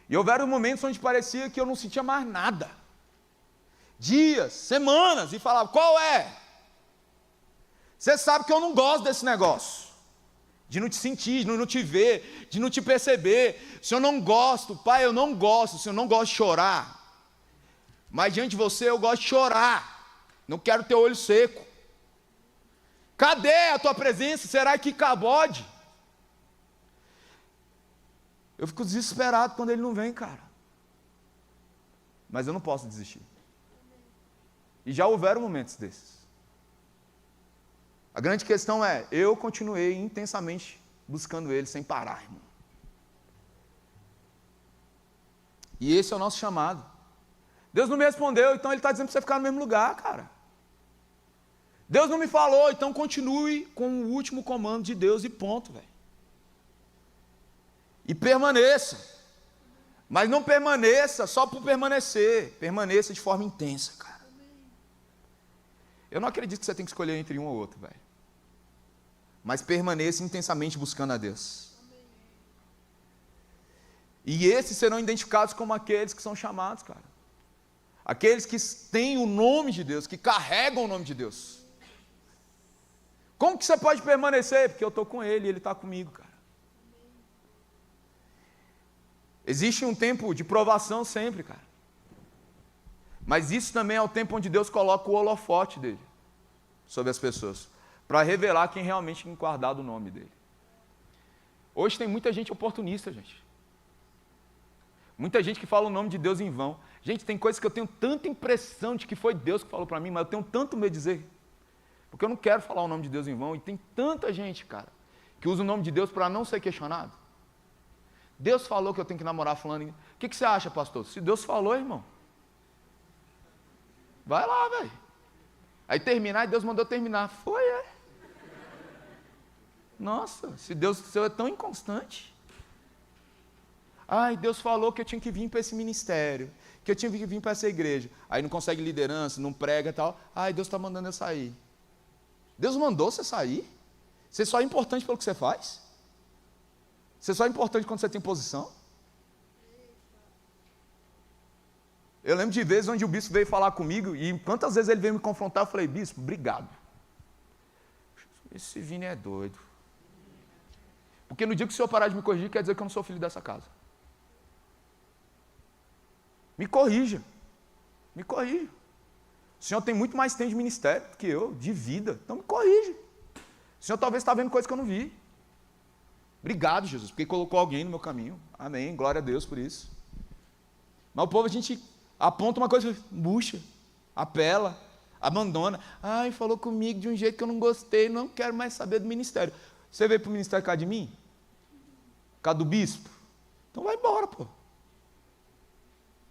E houveram momentos onde parecia que eu não sentia mais nada. Dias, semanas, e falava, qual é? Você sabe que eu não gosto desse negócio. De não te sentir, de não te ver, de não te perceber. Se eu não gosto, pai, eu não gosto. Se eu não gosto de chorar. Mas diante de você eu gosto de chorar. Não quero ter olho seco. Cadê a tua presença? Será que cabode? Eu fico desesperado quando ele não vem, cara. Mas eu não posso desistir. E já houveram momentos desses. A grande questão é, eu continuei intensamente buscando ele sem parar, irmão. E esse é o nosso chamado. Deus não me respondeu, então ele está dizendo para você ficar no mesmo lugar, cara. Deus não me falou, então continue com o último comando de Deus e ponto, velho. E permaneça. Mas não permaneça só por permanecer. Permaneça de forma intensa, cara. Eu não acredito que você tem que escolher entre um ou outro, velho. Mas permaneça intensamente buscando a Deus. E esses serão identificados como aqueles que são chamados, cara. Aqueles que têm o nome de Deus, que carregam o nome de Deus. Como que você pode permanecer? Porque eu estou com Ele e Ele está comigo, cara. Existe um tempo de provação sempre, cara. Mas isso também é o tempo onde Deus coloca o holofote dele sobre as pessoas, para revelar quem realmente tem guardado o nome dele. Hoje tem muita gente oportunista, gente. Muita gente que fala o nome de Deus em vão. Gente, tem coisas que eu tenho tanta impressão de que foi Deus que falou para mim, mas eu tenho tanto medo de dizer. Porque eu não quero falar o nome de Deus em vão. E tem tanta gente, cara, que usa o nome de Deus para não ser questionado. Deus falou que eu tenho que namorar fulano. O que você acha, pastor? Se Deus falou, irmão, vai lá, velho. Aí terminar, e Deus mandou terminar. Foi, é. Nossa, se Deus seu é tão inconstante. Ai, Deus falou que eu tinha que vir para esse ministério, que eu tinha que vir para essa igreja. Aí não consegue liderança, não prega e tal. Ai, Deus está mandando eu sair. Deus mandou você sair? Você só é importante pelo que você faz? Você só é importante quando você tem posição? Eu lembro de vezes onde o bispo veio falar comigo, e quantas vezes ele veio me confrontar, eu falei, bispo, obrigado. Esse Vini é doido. Porque no dia que o senhor parar de me corrigir, quer dizer que eu não sou filho dessa casa. Me corrija. Me corrija. O senhor tem muito mais tempo de ministério do que eu, de vida. Então me corrija. O senhor talvez está vendo coisas que eu não vi. Obrigado, Jesus, porque colocou alguém no meu caminho. Amém, glória a Deus por isso. Mas o povo, a gente aponta uma coisa, murcha, apela, abandona. Ai, falou comigo de um jeito que eu não gostei, não quero mais saber do ministério. Você veio para o ministério por causa de mim? Por causa do bispo? Então vai embora, pô.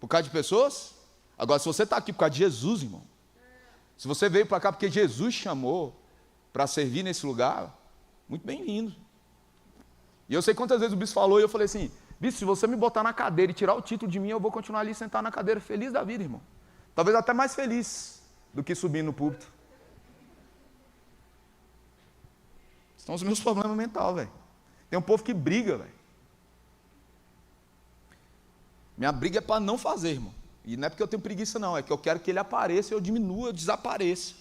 Por causa de pessoas? Agora, se você está aqui por causa de Jesus, irmão, se você veio para cá porque Jesus chamou para servir nesse lugar, muito bem-vindo. E eu sei quantas vezes o bispo falou, e eu falei assim, bispo, se você me botar na cadeira e tirar o título de mim, eu vou continuar ali sentado na cadeira, feliz da vida, irmão. Talvez até mais feliz do que subir no púlpito. São os meus problemas mentais, velho. Tem um povo que briga, velho. Minha briga é para não fazer, irmão. E não é porque eu tenho preguiça, não. É que eu quero que ele apareça, eu diminua, eu desapareça.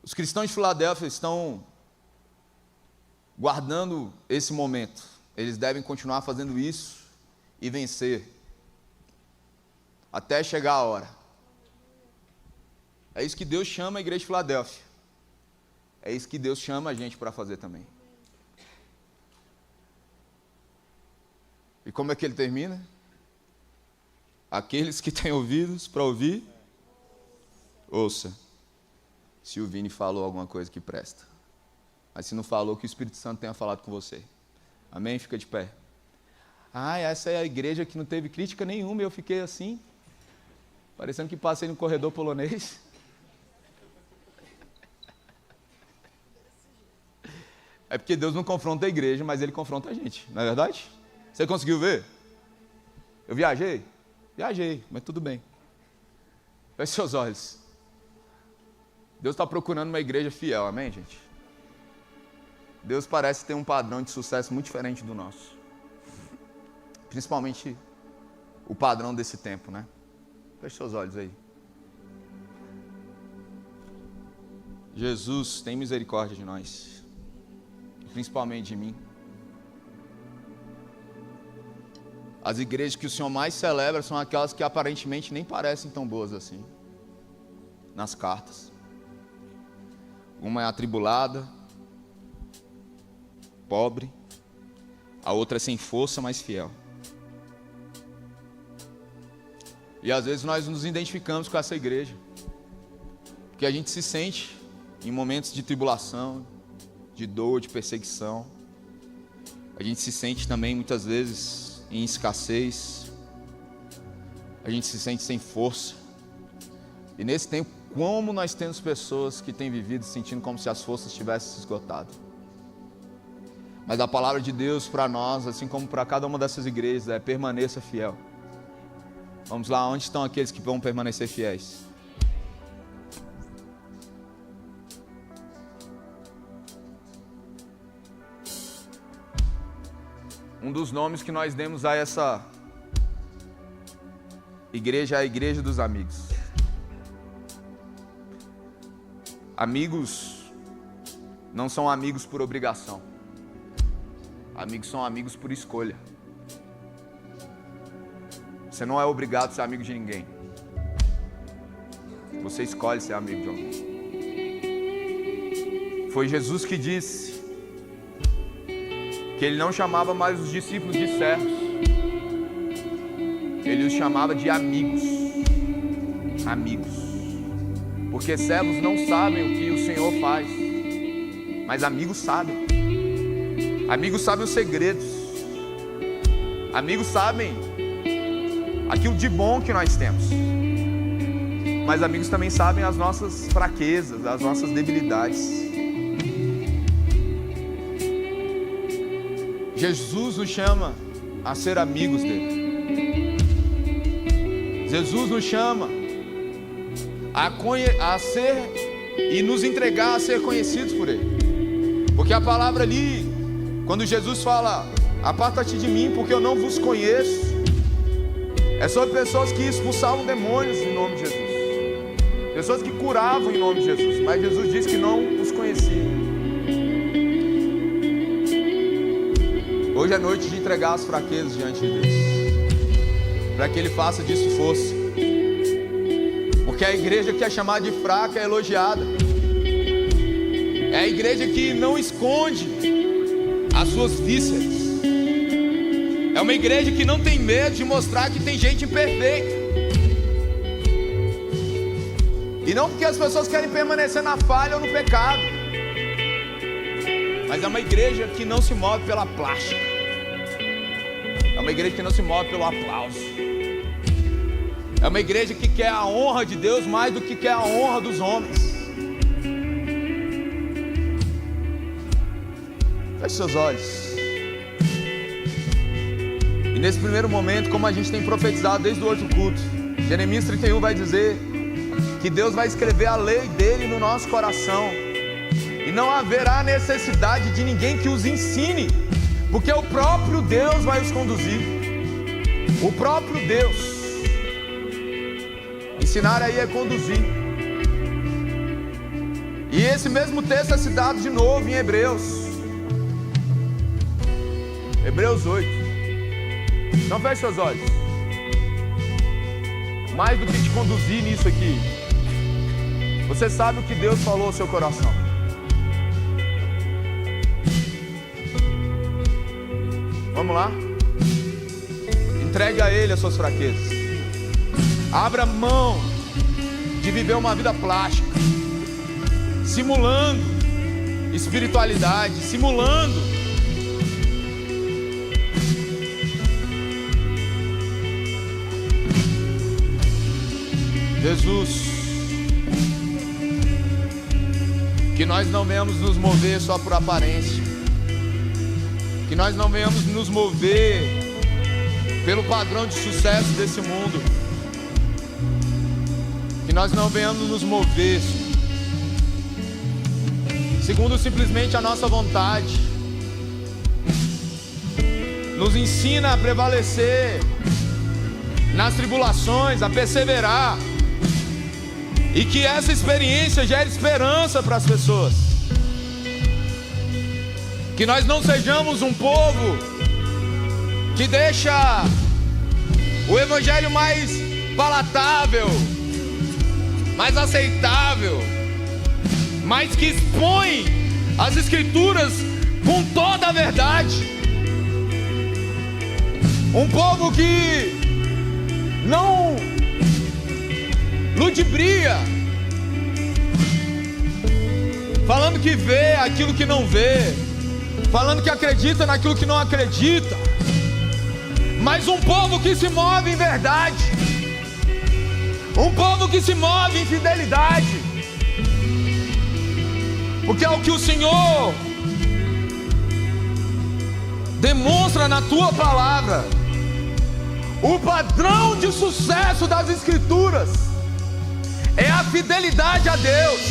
Os cristãos de Filadélfia estão guardando esse momento. eles devem continuar fazendo isso e vencer até chegar a hora. É isso que Deus chama a igreja de Filadélfia. É isso que Deus chama a gente para fazer também. E como é que ele termina? Aqueles que têm ouvidos para ouvir, ouça. Se o Vini falou alguma coisa que presta. Mas se não falou, que o Espírito Santo tenha falado com você. Amém? Fica de pé. Essa é a igreja que não teve crítica nenhuma. Eu fiquei assim, parecendo que passei no corredor polonês. É porque Deus não confronta a igreja, mas Ele confronta a gente, não é verdade? Você conseguiu ver? Eu viajei? Viajei, mas tudo bem. Feche seus olhos. Deus está procurando uma igreja fiel, amém, gente? Deus parece ter um padrão de sucesso muito diferente do nosso. Principalmente o padrão desse tempo, né? Feche seus olhos aí. Jesus, tem misericórdia de nós. Principalmente de mim. As igrejas que o Senhor mais celebra são aquelas que aparentemente nem parecem tão boas assim. Nas cartas. Uma é atribulada, pobre. A outra é sem força, mas fiel. E às vezes nós nos identificamos com essa igreja. Porque a gente se sente em momentos de tribulação, de dor, de perseguição. A gente se sente também muitas vezes em escassez. A gente se sente sem força. E nesse tempo, como nós temos pessoas que têm vivido sentindo como se as forças tivessem se esgotado. Mas a palavra de Deus para nós, assim como para cada uma dessas igrejas, é: permaneça fiel. Vamos lá, onde estão aqueles que vão permanecer fiéis? Um dos nomes que nós demos a essa igreja é a igreja dos amigos. Amigos não são amigos por obrigação. Amigos são amigos por escolha. Você não é obrigado a ser amigo de ninguém. Você escolhe ser amigo de alguém. Foi Jesus que disse que Ele não chamava mais os discípulos de servos. Ele os chamava de amigos. Amigos. Porque servos não sabem o que o Senhor faz. Mas amigos sabem. Amigos sabem os segredos. Amigos sabem aquilo de bom que nós temos. Mas amigos também sabem as nossas fraquezas, as nossas debilidades. Jesus nos chama a ser amigos dele. Jesus nos chama a ser e nos entregar a ser conhecidos por ele. Porque a palavra ali, quando Jesus fala: aparta-te de mim, porque eu não vos conheço, é sobre pessoas que expulsavam demônios em nome de Jesus. Pessoas que curavam em nome de Jesus. Mas Jesus disse que não os conhecia. Hoje é noite de entregar as fraquezas diante de Deus, para que Ele faça disso força. Porque a igreja que é chamada de fraca é elogiada. É a igreja que não esconde as suas vísceras. É uma igreja que não tem medo de mostrar que tem gente imperfeita. E não porque as pessoas querem permanecer na falha ou no pecado, mas é uma igreja que não se move pela plástica. É uma igreja que não se move pelo aplauso. É uma igreja que quer a honra de Deus mais do que quer a honra dos homens. Feche seus olhos. E nesse primeiro momento, como a gente tem profetizado desde o outro culto, Jeremias 31 vai dizer que Deus vai escrever a lei dele no nosso coração. E não haverá necessidade de ninguém que os ensine, porque o próprio Deus vai os conduzir. O próprio Deus. Ensinar aí é conduzir. E esse mesmo texto é citado de novo em Hebreus. Hebreus 8. Então feche seus olhos. Mais do que te conduzir nisso aqui, você sabe o que Deus falou ao seu coração. Vamos lá? Entregue a Ele as suas fraquezas. Abra mão de viver uma vida plástica, simulando espiritualidade, simulando Jesus. Que nós não venhamos nos mover só por aparência, que nós não venhamos nos mover pelo padrão de sucesso desse mundo, que nós não venhamos nos mover segundo simplesmente a nossa vontade. Nos ensina a prevalecer nas tribulações, a perseverar, e que essa experiência gere esperança para as pessoas. Que nós não sejamos um povo que deixa o evangelho mais palatável, mais aceitável, mas que expõe as escrituras com toda a verdade. Um povo que não ludibria, falando que vê aquilo que não vê, falando que acredita naquilo que não acredita, mas um povo que se move em verdade, um povo que se move em fidelidade, porque é o que o Senhor demonstra na tua palavra. O padrão de sucesso das Escrituras é a fidelidade a Deus,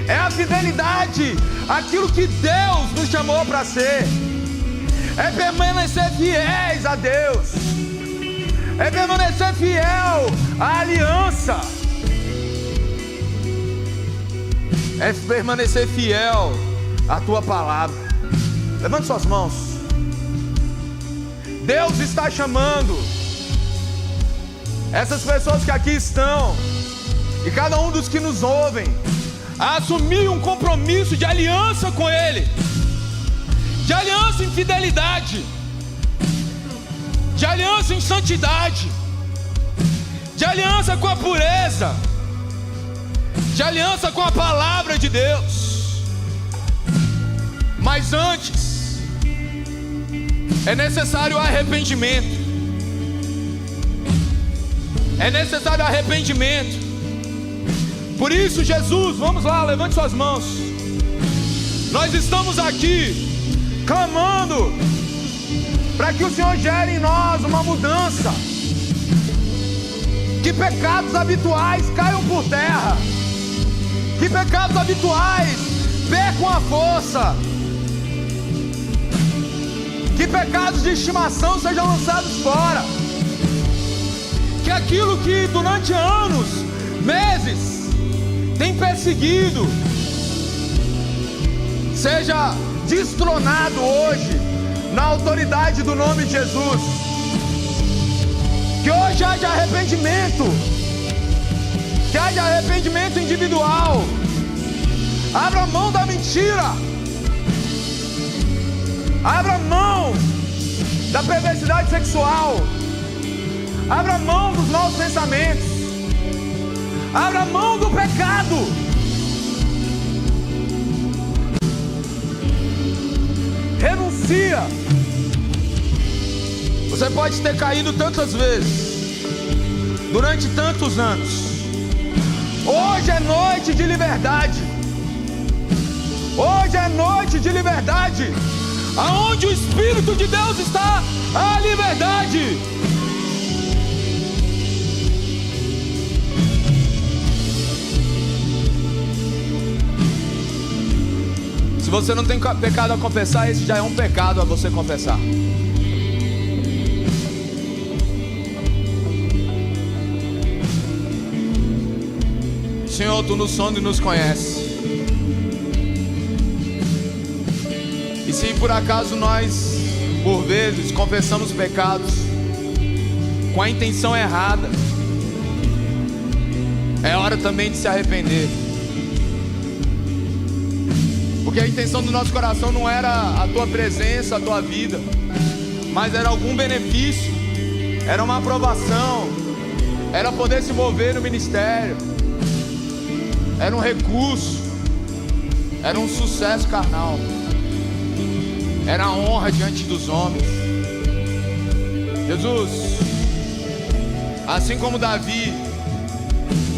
é a fidelidade àquilo que Deus nos chamou para ser, é permanecer fiéis a Deus, é permanecer fiel à aliança, é permanecer fiel à tua palavra. Levante suas mãos. Deus está chamando essas pessoas que aqui estão, e cada um dos que nos ouvem, a assumir um compromisso de aliança com Ele, de aliança em fidelidade, de aliança em santidade, de aliança com a pureza, de aliança com a palavra de Deus. Mas antes, é necessário arrependimento. É necessário arrependimento. Por isso, Jesus, vamos lá, levante suas mãos. Nós estamos aqui clamando para que o Senhor gere em nós uma mudança, que pecados habituais caiam por terra, que pecados habituais percam a força, que pecados de estimação sejam lançados fora, que aquilo que durante anos, meses, tem perseguido, seja destronado hoje, na autoridade do nome de Jesus. Que hoje haja arrependimento, que haja arrependimento individual. Abra mão da mentira, abra mão da perversidade sexual, abra mão dos maus pensamentos, abra mão do pecado. Renuncia. Você pode ter caído tantas vezes, durante tantos anos. Hoje é noite de liberdade. Hoje é noite de liberdade. Aonde o Espírito de Deus está, há liberdade. Se você não tem pecado a confessar, esse já é um pecado a você confessar. Senhor, Tu nos sonda e nos conhece. E se por acaso nós Por vezes confessamos pecados com a intenção errada. É hora também de se arrepender, porque a intenção do nosso coração não era a tua presença, a tua vida, mas era algum benefício, era uma aprovação, era poder se mover no ministério, era um recurso, era um sucesso carnal, era a honra diante dos homens. Jesus, assim como Davi,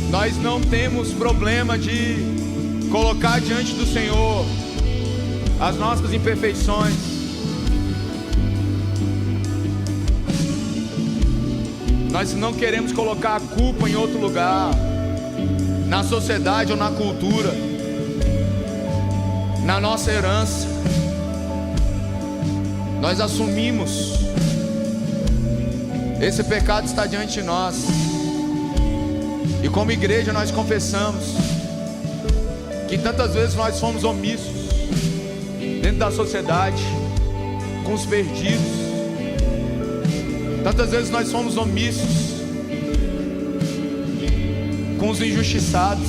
nós não temos problema de colocar diante do Senhor as nossas imperfeições. Nós não queremos colocar a culpa em outro lugar, na sociedade ou na cultura, na nossa herança. Nós assumimos, esse pecado está diante de nós, e como igreja nós confessamos que tantas vezes nós fomos omissos dentro da sociedade, com os perdidos. Tantas vezes nós fomos omissos com os injustiçados,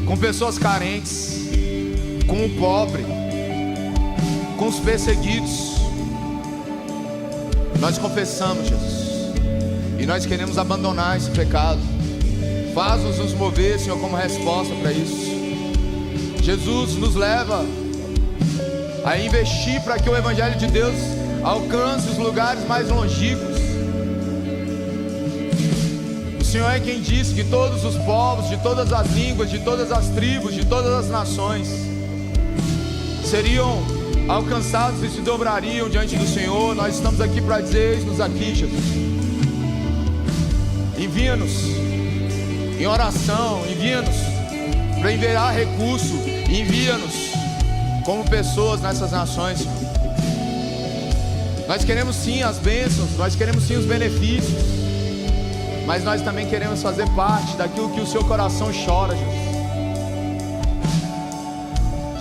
com pessoas carentes, com o pobre, com os perseguidos. Nós confessamos, Jesus, e nós queremos abandonar esse pecado. Faz-nos nos mover, Senhor, como resposta para isso. Jesus nos leva a investir para que o Evangelho de Deus alcance os lugares mais longínquos. O Senhor é quem disse que todos os povos, de todas as línguas, de todas as tribos, de todas as nações seriam alcançados e se dobrariam diante do Senhor. Nós estamos aqui para dizer: eis-nos aqui, Jesus. Envia-nos em oração, envia-nos para enviar recurso, envia-nos como pessoas nessas nações, Senhor. Nós queremos sim as bênçãos, nós queremos sim os benefícios, mas nós também queremos fazer parte daquilo que o seu coração chora, Jesus.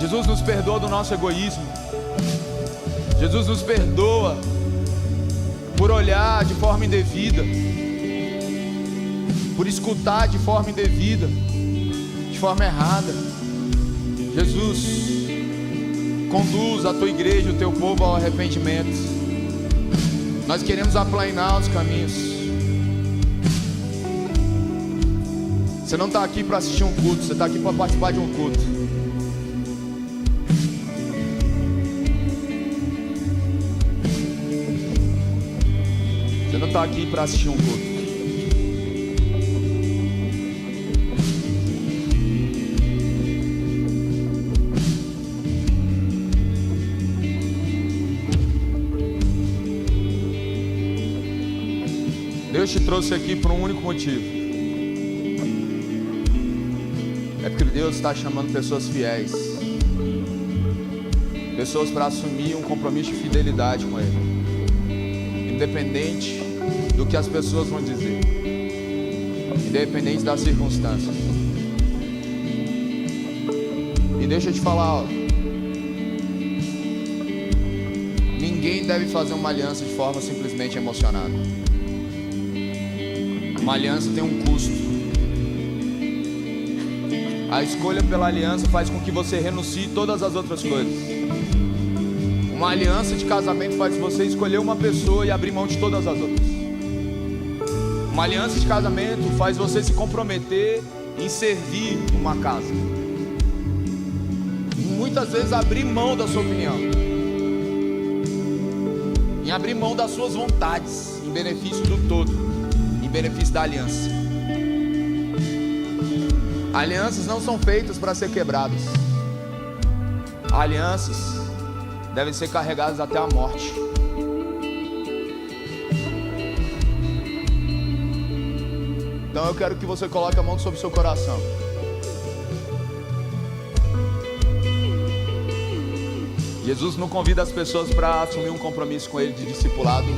Jesus, nos perdoa do nosso egoísmo. Jesus, nos perdoa por olhar de forma indevida, por escutar de forma indevida, de forma errada. Jesus, conduz a tua igreja, o teu povo ao arrependimento. Nós queremos aplainar os caminhos. Você não está aqui para assistir um culto, você está aqui para participar de um culto. Você não está aqui para assistir um culto. Deus te trouxe aqui por um único motivo. É porque Deus está chamando pessoas fiéis, pessoas para assumir um compromisso de fidelidade com Ele, independente do que as pessoas vão dizer, independente das circunstâncias. E deixa eu te falar, ó, ninguém deve fazer uma aliança de forma simplesmente emocionada. Uma aliança tem um custo. A escolha pela aliança faz com que você renuncie todas as outras coisas. Uma aliança de casamento faz você escolher uma pessoa e abrir mão de todas as outras. Uma aliança de casamento faz você se comprometer em servir uma casa. E muitas vezes abrir mão da sua opinião, em abrir mão das suas vontades, em benefício do todo, em benefício da aliança. Alianças não são feitas para ser quebradas. Alianças devem ser carregadas até a morte. Então eu quero que você coloque a mão sobre o seu coração. Jesus não convida as pessoas para assumir um compromisso com Ele de discipulado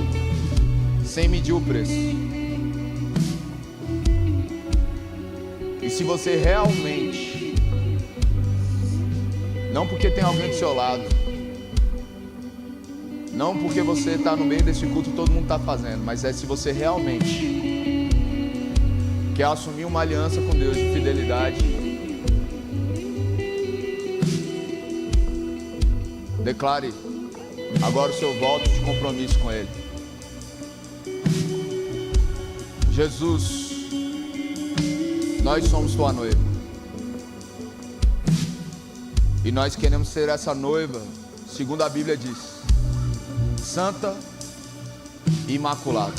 sem medir o preço. E se você realmente, não porque tem alguém do seu lado, Não porque você está no meio desse culto e todo mundo está fazendo, mas é se você realmente quer assumir uma aliança com Deus de fidelidade. Declare agora o seu voto de compromisso com Ele. Jesus, nós somos tua noiva. E nós queremos ser essa noiva, segundo a Bíblia diz, santa e imaculada.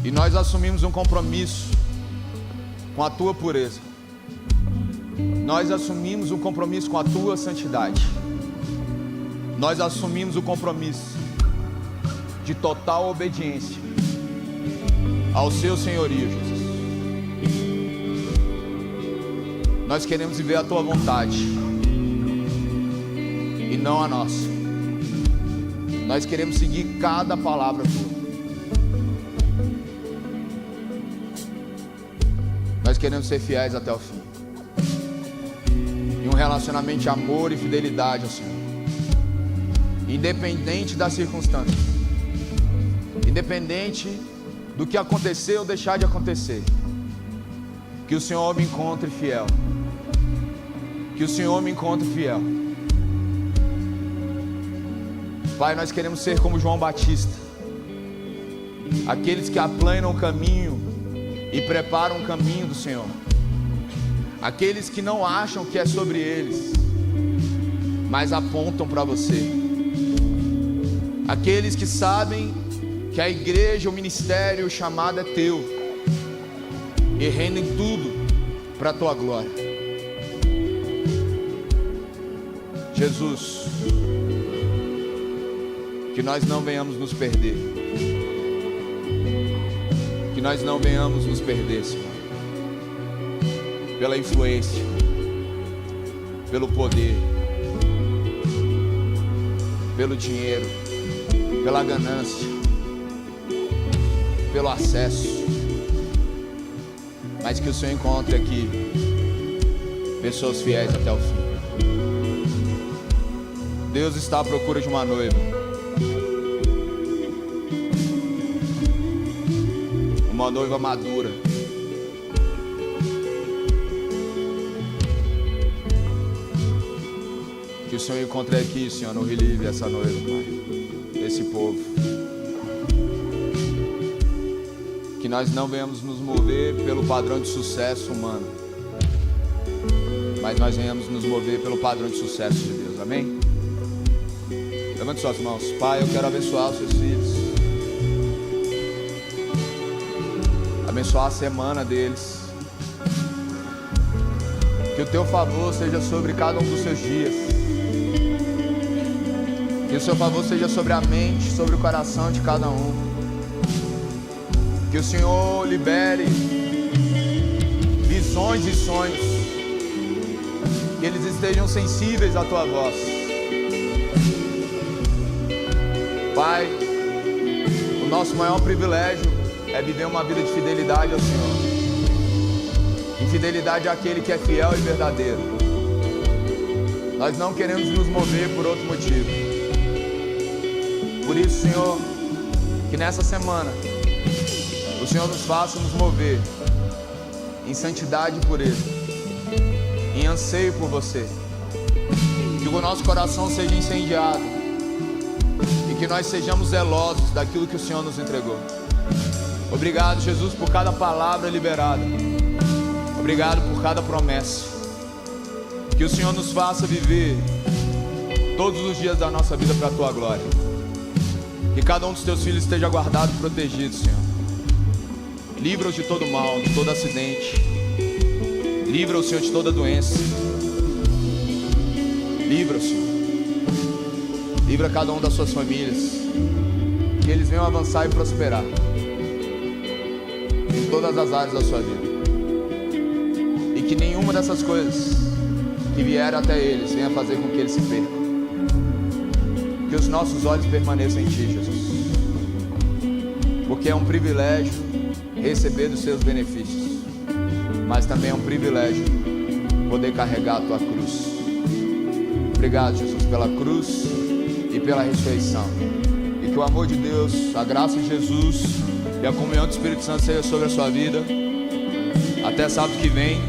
E nós assumimos um compromisso com a tua pureza. Nós assumimos um compromisso com a tua santidade. Nós assumimos o compromisso de total obediência ao seu senhorio, Jesus. Nós queremos viver a tua vontade e não a nossa. Nós queremos seguir cada palavra tua. Nós queremos ser fiéis até o fim. Em um relacionamento de amor e fidelidade ao Senhor. Independente das circunstâncias. Independente do que acontecer ou deixar de acontecer. Que o Senhor me encontre fiel. Que o Senhor me encontre fiel. Pai, nós queremos ser como João Batista. Aqueles que aplanam o caminho e preparam o caminho do Senhor. Aqueles que não acham que é sobre eles, mas apontam para você. Aqueles que sabem que a igreja, o ministério, o chamado é teu e rendem tudo para a tua glória. Jesus, que nós não venhamos nos perder. Que nós não venhamos nos perder, Senhor, pela influência, pelo poder, pelo dinheiro, pela ganância, pelo acesso, mas que o Senhor encontre aqui pessoas fiéis até o fim. Deus está à procura de uma noiva, uma noiva madura, que o Senhor encontre aqui, Senhor, no Relive essa noiva, Pai, esse povo. Que nós não venhamos nos mover pelo padrão de sucesso humano, mas nós venhamos nos mover pelo padrão de sucesso de Deus, amém? Levante suas mãos. Pai, eu quero abençoar os seus filhos, abençoar a semana deles, que o teu favor seja sobre cada um dos seus dias, que o seu favor seja sobre a mente, sobre o coração de cada um, que o Senhor libere visões e sonhos, que eles estejam sensíveis à tua voz. Pai, o nosso maior privilégio é viver uma vida de fidelidade ao Senhor. E fidelidade àquele que é fiel e verdadeiro. Nós não queremos nos mover por outro motivo. Por isso, Senhor, que nessa semana o Senhor nos faça nos mover em santidade e pureza, em anseio por você. Que o nosso coração seja incendiado e que nós sejamos zelosos daquilo que o Senhor nos entregou. Obrigado, Jesus, por cada palavra liberada. Obrigado por cada promessa. Que o Senhor nos faça viver todos os dias da nossa vida para a tua glória. Que cada um dos teus filhos esteja guardado e protegido, Senhor. Livra-os de todo mal, de todo acidente. Livra-os, Senhor, de toda doença. Livra-os, Senhor. Livra cada um das suas famílias. Que eles venham avançar e prosperar em todas as áreas da sua vida. E que nenhuma dessas coisas que vieram até eles venha fazer com que eles se percam. Que os nossos olhos permaneçam em Ti, Jesus. Porque é um privilégio receber dos Seus benefícios, mas também é um privilégio poder carregar a Tua cruz. Obrigado, Jesus, pela cruz pela ressurreição. E que o amor de Deus, a graça de Jesus e a comunhão do Espírito Santo seja sobre a sua vida. Até sábado que vem.